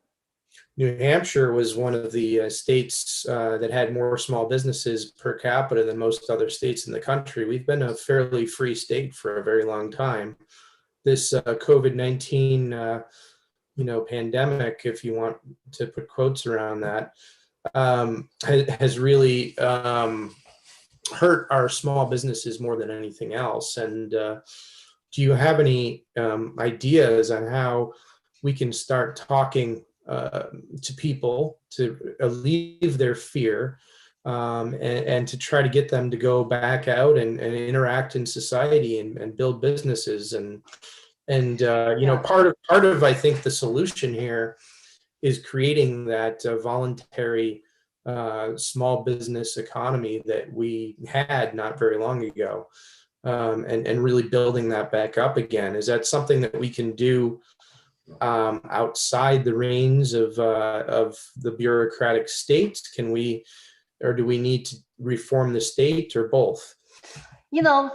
New Hampshire was one of the states that had more small businesses per capita than most other states in the country. We've been a fairly free state for a very long time. This COVID-19 pandemic, if you want to put quotes around that, has really hurt our small businesses more than anything else. And do you have any ideas on how we can start talking to people to alleviate their fear and to try to get them to go back out and interact in society and build businesses and part of I think the solution here is creating that voluntary small business economy that we had not very long ago, and really building that back up again. Is that something that we can do outside the reins of the bureaucratic state? Can we, or do we need to reform the state, or both? You know,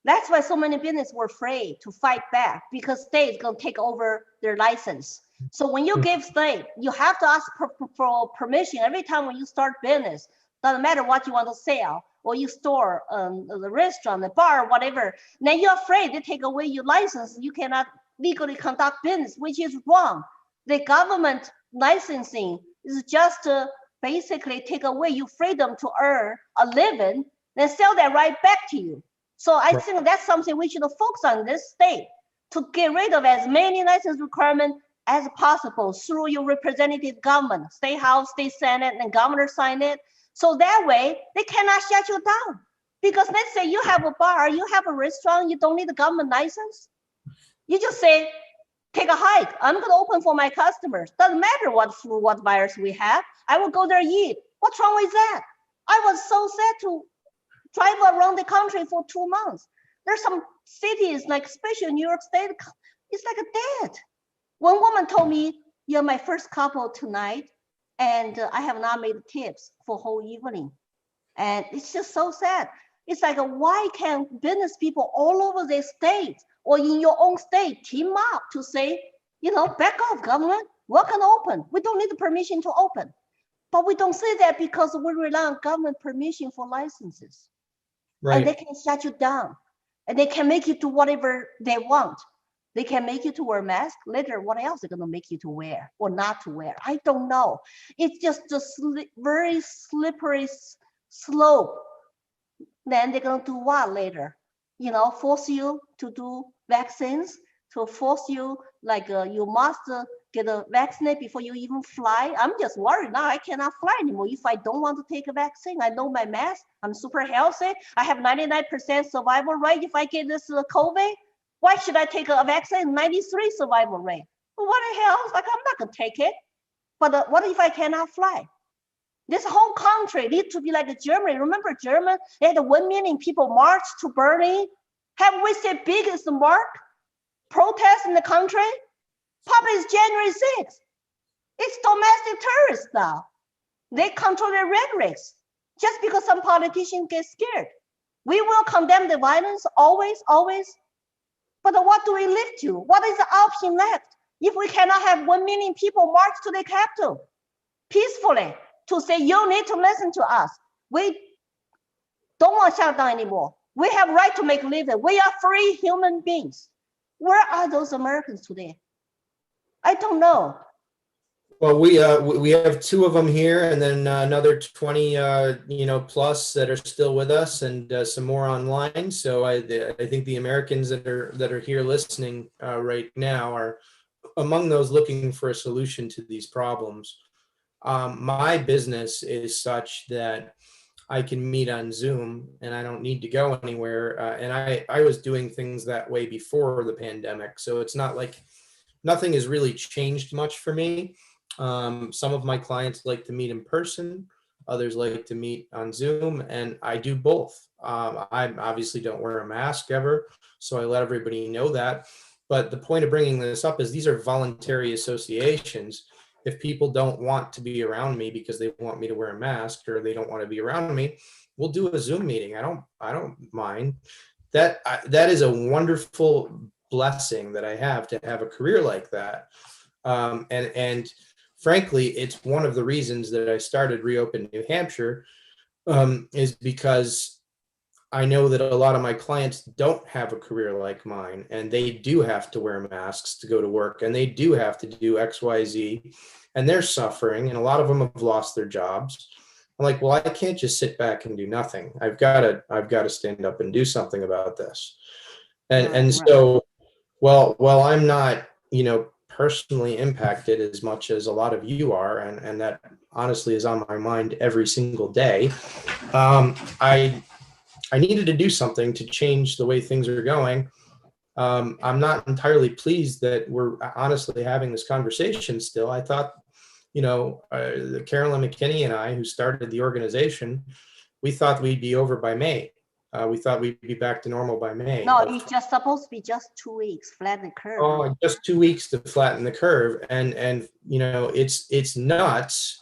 that's why so many businesses were afraid to fight back, because state is going to take over their license. So when you give state, you have to ask for permission every time when you start business. Doesn't matter what you want to sell, or you store the restaurant, the bar, whatever. Then you're afraid they take away your license. You cannot legally conduct business, which is wrong. The government licensing is just to basically take away your freedom to earn a living, then sell that right back to you. So I think that's something we should focus on in this state, to get rid of as many license requirements as possible through your representative government, state house, state senate, and governor sign it. So that way they cannot shut you down. Because let's say you have a bar, you have a restaurant, you don't need a government license. You just say, take a hike. I'm going to open for my customers. Doesn't matter what flu, what virus we have. I will go there and eat. What's wrong with that? I was so sad to travel around the country for 2 months. There's some cities, like especially New York State, it's like a dead. One woman told me, you're my first couple tonight, and I have not made tips for whole evening. And it's just so sad. It's like, why can't business people all over the state or in your own state team up to say, you know, back off, government, we're going to open. We don't need the permission to open. But we don't say that because we rely on government permission for licenses. Right. And they can shut you down. And they can make you do whatever they want. They can make you to wear a mask. Later, what else they're going to make you to wear or not to wear? I don't know. It's just a very slippery slope. Then they're going to do what later? You know, force you to do vaccines, to force you, like you must get a vaccine before you even fly. I'm just worried now. I cannot fly anymore if I don't want to take a vaccine. I know my mask. I'm super healthy. I have 99% survival rate if I get this COVID. Why should I take a vaccine? 93 survival rate. Well, what the hell? Like, I'm not going to take it. But what if I cannot fly? This whole country needs to be like Germany. Remember Germany? They had 1 million people march to Berlin. Have we the biggest mark protest in the country? Probably is January 6th. It's domestic terrorists now. They control their rhetorics. Just because some politicians get scared. We will condemn the violence always, always. But what do we live to? What is the option left if we cannot have 1 million people march to the Capitol peacefully to say, you need to listen to us. We don't want to shut down anymore. We have right to make a living. We are free human beings. Where are those Americans today? I don't know. Well, we have 2 of them here, and then another 20 plus that are still with us, and some more online. So I think the Americans that are here listening right now are among those looking for a solution to these problems. My business is such that I can meet on Zoom and I don't need to go anywhere. And I was doing things that way before the pandemic. So it's not like nothing has really changed much for me. Some of my clients like to meet in person. Others like to meet on Zoom, and I do both. I obviously don't wear a mask ever, so I let everybody know that. But the point of bringing this up is these are voluntary associations. If people don't want to be around me because they want me to wear a mask, or they don't want to be around me, we'll do a Zoom meeting. I don't mind. That is a wonderful blessing that I have to have a career like that. And frankly, it's one of the reasons that I started Reopen New Hampshire, is because I know that a lot of my clients don't have a career like mine, and they do have to wear masks to go to work, and they do have to do X, Y, Z, and they're suffering, and a lot of them have lost their jobs. I'm like, well, I can't just sit back and do nothing. I've got to stand up and do something about this. And so, well, I'm not, personally impacted as much as a lot of you are, and that honestly is on my mind every single day. I needed to do something to change the way things are going. I'm not entirely pleased that we're honestly having this conversation still. I thought Carolyn McKinney and I, who started the organization, we thought we'd be over by May. We thought we'd be back to normal by May. No, it's just supposed to be just 2 weeks, flatten the curve. Oh, just 2 weeks to flatten the curve. And it's nuts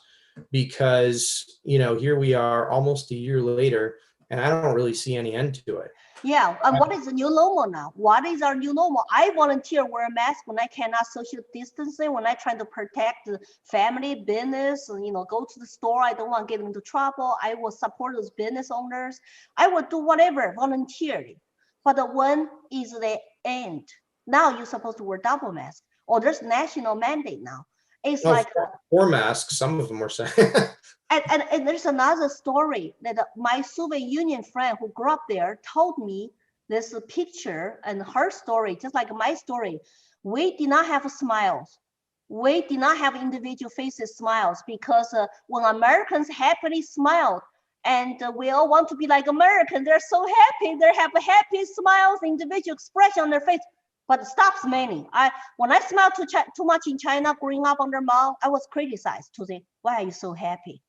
because, here we are almost a year later, and I don't really see any end to it. Yeah, and what is the new normal now? What is our new normal? I volunteer wear a mask when I cannot social distancing, when I try to protect the family, business, go to the store. I don't want to get into trouble. I will support those business owners. I will do whatever voluntarily. But when is the end? Now you're supposed to wear double mask, or there's national mandate now. It's like four masks, some of them were saying. And there's another story that my Soviet Union friend who grew up there told me this picture and her story, just like my story. We did not have smiles. We did not have individual faces smiles because when Americans happily smiled, and we all want to be like Americans, they're so happy, they have happy smiles, individual expression on their face, but stop smiling. When I smiled too much in China growing up under Mao, I was criticized to say, why are you so happy?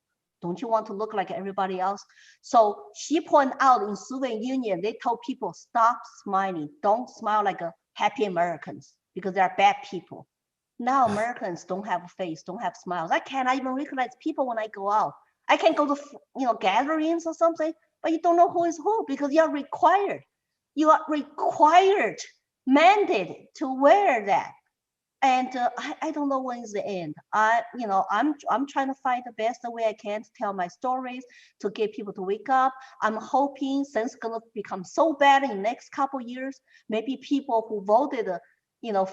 Don't you want to look like everybody else? So she pointed out in Soviet Union, they told people, stop smiling. Don't smile like happy Americans because they're bad people. Now Americans don't have a face, don't have smiles. I cannot even recognize people when I go out. I can go to gatherings or something, but you don't know who is who because you are required. You are required, mandated to wear that. And I don't know when is the end. I'm trying to find the best way I can to tell my stories, to get people to wake up. I'm hoping things are gonna become so bad in the next couple of years, maybe people who voted,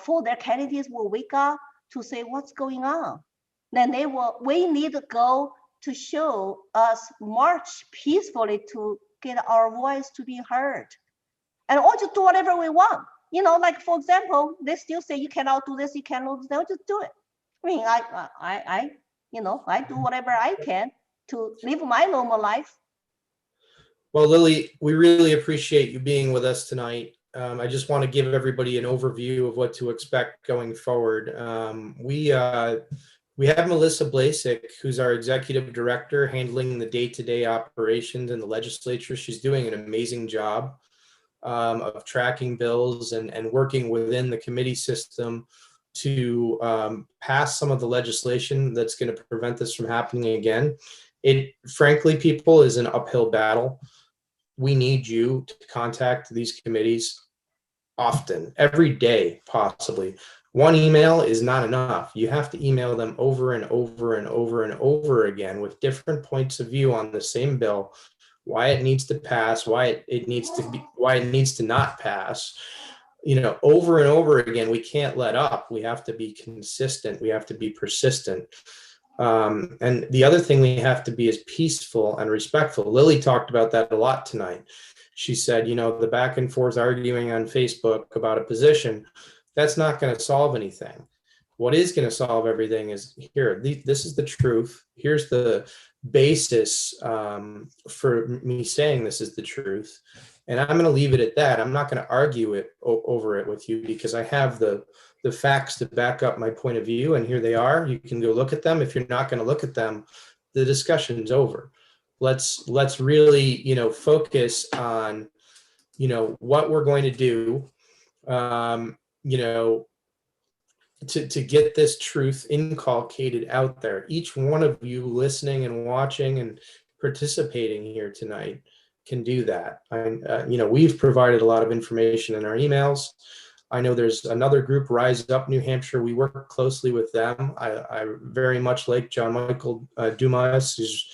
for their candidates will wake up to say what's going on. Then we need to go to show us march peacefully to get our voice to be heard. And or just do whatever we want. Like for example, they still say you cannot do this, you cannot do that. Just do it. I mean, I do whatever I can to live my normal life. Well, Lily, we really appreciate you being with us tonight. I just want to give everybody an overview of what to expect going forward. We have Melissa Blasek, who's our executive director, handling the day-to-day operations in the legislature. She's doing an amazing job of tracking bills and working within the committee system to pass some of the legislation that's going to prevent this from happening again. It, frankly, people, is an uphill battle. We need you to contact these committees often, every day, possibly. One email is not enough. You have to email them over and over and over and over again with different points of view on the same bill, why it needs to pass, why it needs to not pass, over and over again. We can't let up. We have to be consistent. We have to be persistent. And the other thing we have to be is peaceful and respectful. Lily talked about that a lot tonight. She said, the back and forth arguing on Facebook about a position, that's not going to solve anything. What is going to solve everything is here. This is the truth. Here's the basis for me saying this is the truth. And I'm going to leave it at that. I'm not going to argue over it with you because I have the facts to back up my point of view. And here they are. You can go look at them. If you're not going to look at them, the discussion's over. Let's really, focus on, what we're going to do, to get this truth inculcated out there. Each one of you listening and watching and participating here tonight can do that. We've provided a lot of information in our emails. I know there's another group, Rise Up New Hampshire. We work closely with them. I very much like John Michael Dumas, who's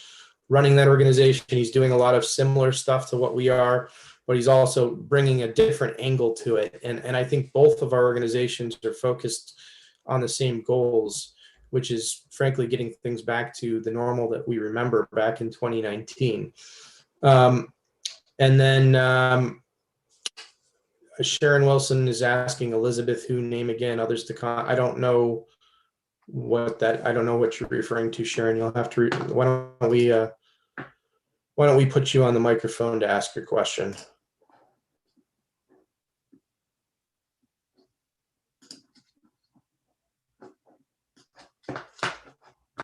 running that organization. He's doing a lot of similar stuff to what we are, but he's also bringing a different angle to it. And I think both of our organizations are focused on the same goals, which is frankly getting things back to the normal that we remember back in 2019. And then Sharon Wilson is asking Elizabeth, who name again, others to I don't know what you're referring to, Sharon. You'll have to, why don't we put you on the microphone to ask your question?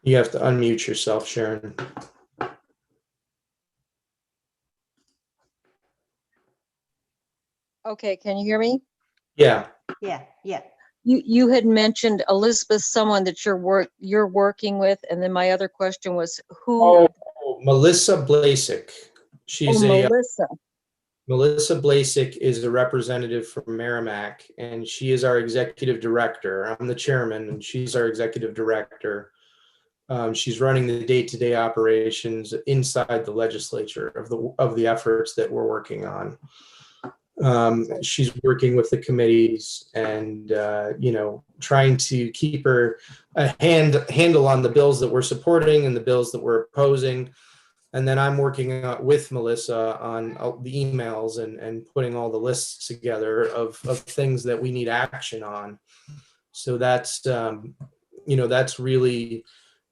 You have to unmute yourself, Sharon. Okay, can you hear me? Yeah. Yeah, yeah. You had mentioned Elizabeth, someone that you're working with, and then my other question was who? Oh, Melissa Blasik. She's Melissa. Melissa Blasik is the representative from Merrimack, and she is our executive director. I'm the chairman, and she's our executive director. She's running the day-to-day operations inside the legislature of the efforts that we're working on. She's working with the committees and trying to keep her a handle on the bills that we're supporting and the bills that we're opposing. And then I'm working with Melissa on the emails and putting all the lists together of things that we need action on. So that's that's really,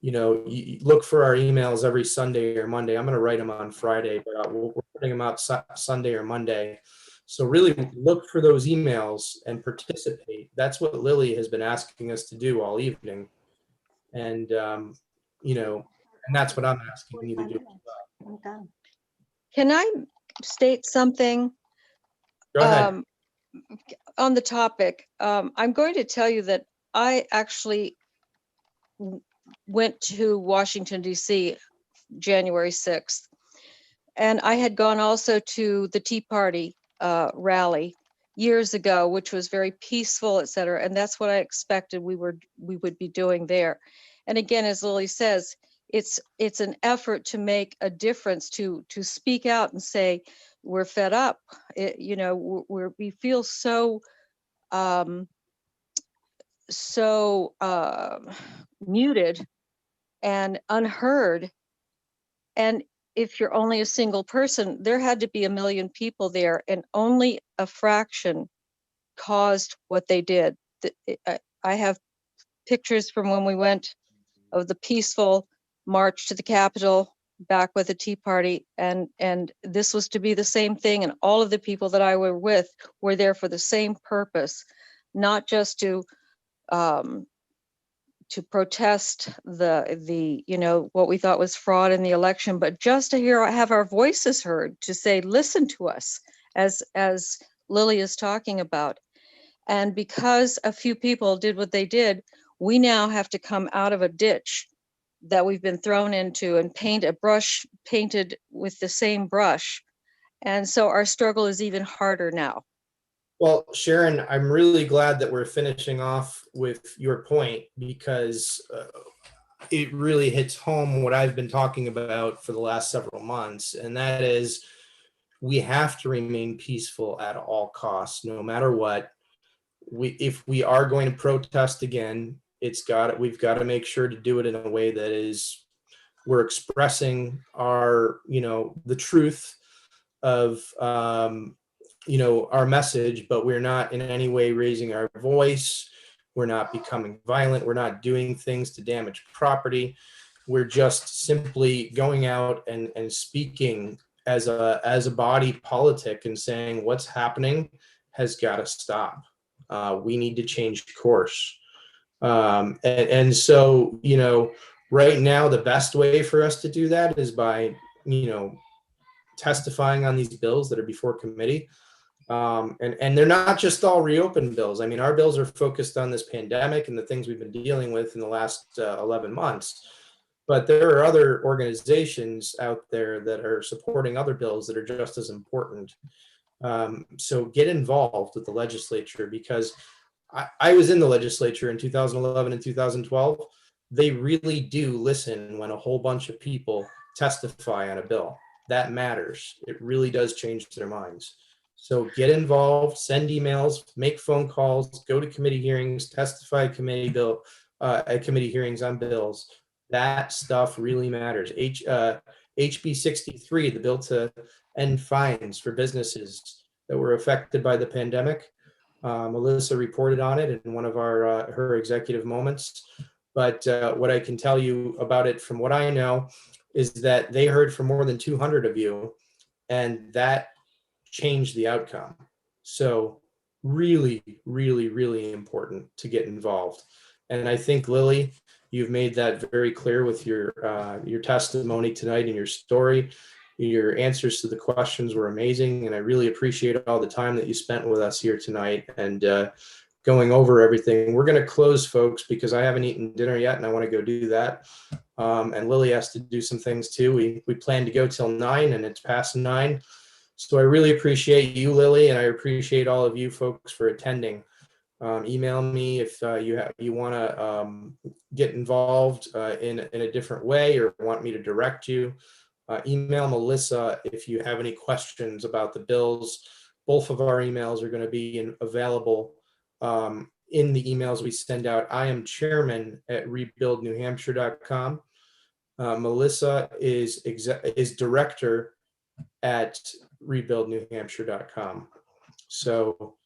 you look for our emails every Sunday or Monday. I'm going to write them on Friday, but we're putting them out Sunday or Monday. So really look for those emails and participate. That's what Lily has been asking us to do all evening. And, and that's what I'm asking you to do. I'm done. Can I state something Go ahead. on the topic? I'm going to tell you that I actually went to Washington, D.C. January 6th. And I had gone also to the Tea Party rally years ago, which was very peaceful, et cetera. And that's what I expected we would be doing there. And again, as Lily says, it's an effort to make a difference, to speak out and say, we're fed up. We feel so muted and unheard. And if you're only a single person, there had to be 1 million people there, and only a fraction caused what they did. I have pictures from when we went of the peaceful march to the Capitol back with the Tea Party, and this was to be the same thing. And all of the people that I were with were there for the same purpose, not just to protest the what we thought was fraud in the election, but just to have our voices heard, to say, listen to us, as Lily is talking about. And because a few people did what they did, we now have to come out of a ditch that we've been thrown into and painted with the same brush. And so our struggle is even harder now. Well, Sharon, I'm really glad that we're finishing off with your point, because it really hits home what I've been talking about for the last several months. And that is, we have to remain peaceful at all costs, no matter what. If we are going to protest again, we've got to make sure to do it in a way that is, we're expressing our, the truth of, our message, but we're not in any way raising our voice. We're not becoming violent. We're not doing things to damage property. We're just simply going out and speaking as a body politic and saying what's happening has got to stop. We need to change course. And so, right now, the best way for us to do that is by, testifying on these bills that are before committee. And they're not just all reopened bills. I mean, our bills are focused on this pandemic and the things we've been dealing with in the last 11 months. But there are other organizations out there that are supporting other bills that are just as important. So get involved with the legislature, because I was in the legislature in 2011 and 2012. They really do listen when a whole bunch of people testify on a bill. That matters. It really does change their minds. So get involved, send emails, make phone calls, go to committee hearings, testify at committee hearings on bills. That stuff really matters. HB 63, the bill to end fines for businesses that were affected by the pandemic. Melissa reported on it in one of her executive moments. But what I can tell you about it from what I know is that they heard from more than 200 of you, and that changed the outcome. So really, really, really important to get involved. And I think, Lily, you've made that very clear with your testimony tonight and your story. Your answers to the questions were amazing, and I really appreciate all the time that you spent with us here tonight and going over everything. We're going to close, folks, because I haven't eaten dinner yet, and I want to go do that. And Lily has to do some things too. We plan to go till 9, and it's past 9. So I really appreciate you, Lily, and I appreciate all of you folks for attending. Email me if you want to get involved in a different way or want me to direct you. Email Melissa if you have any questions about the bills. Both of our emails are going to be available in the emails we send out. I am chairman at rebuildnewhampshire.com. Melissa is director at rebuildnewhampshire.com. So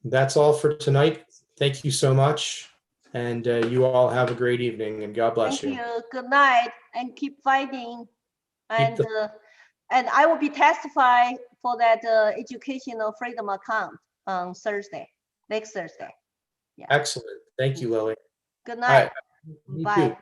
that's all for tonight. Thank you so much. And you all have a great evening, and God bless you. Thank you. Good night, and keep fighting. Keep And I will be testifying for that educational freedom account on Thursday, next Thursday. Excellent. Thank you, Lily. Good All right. night. You Bye. too.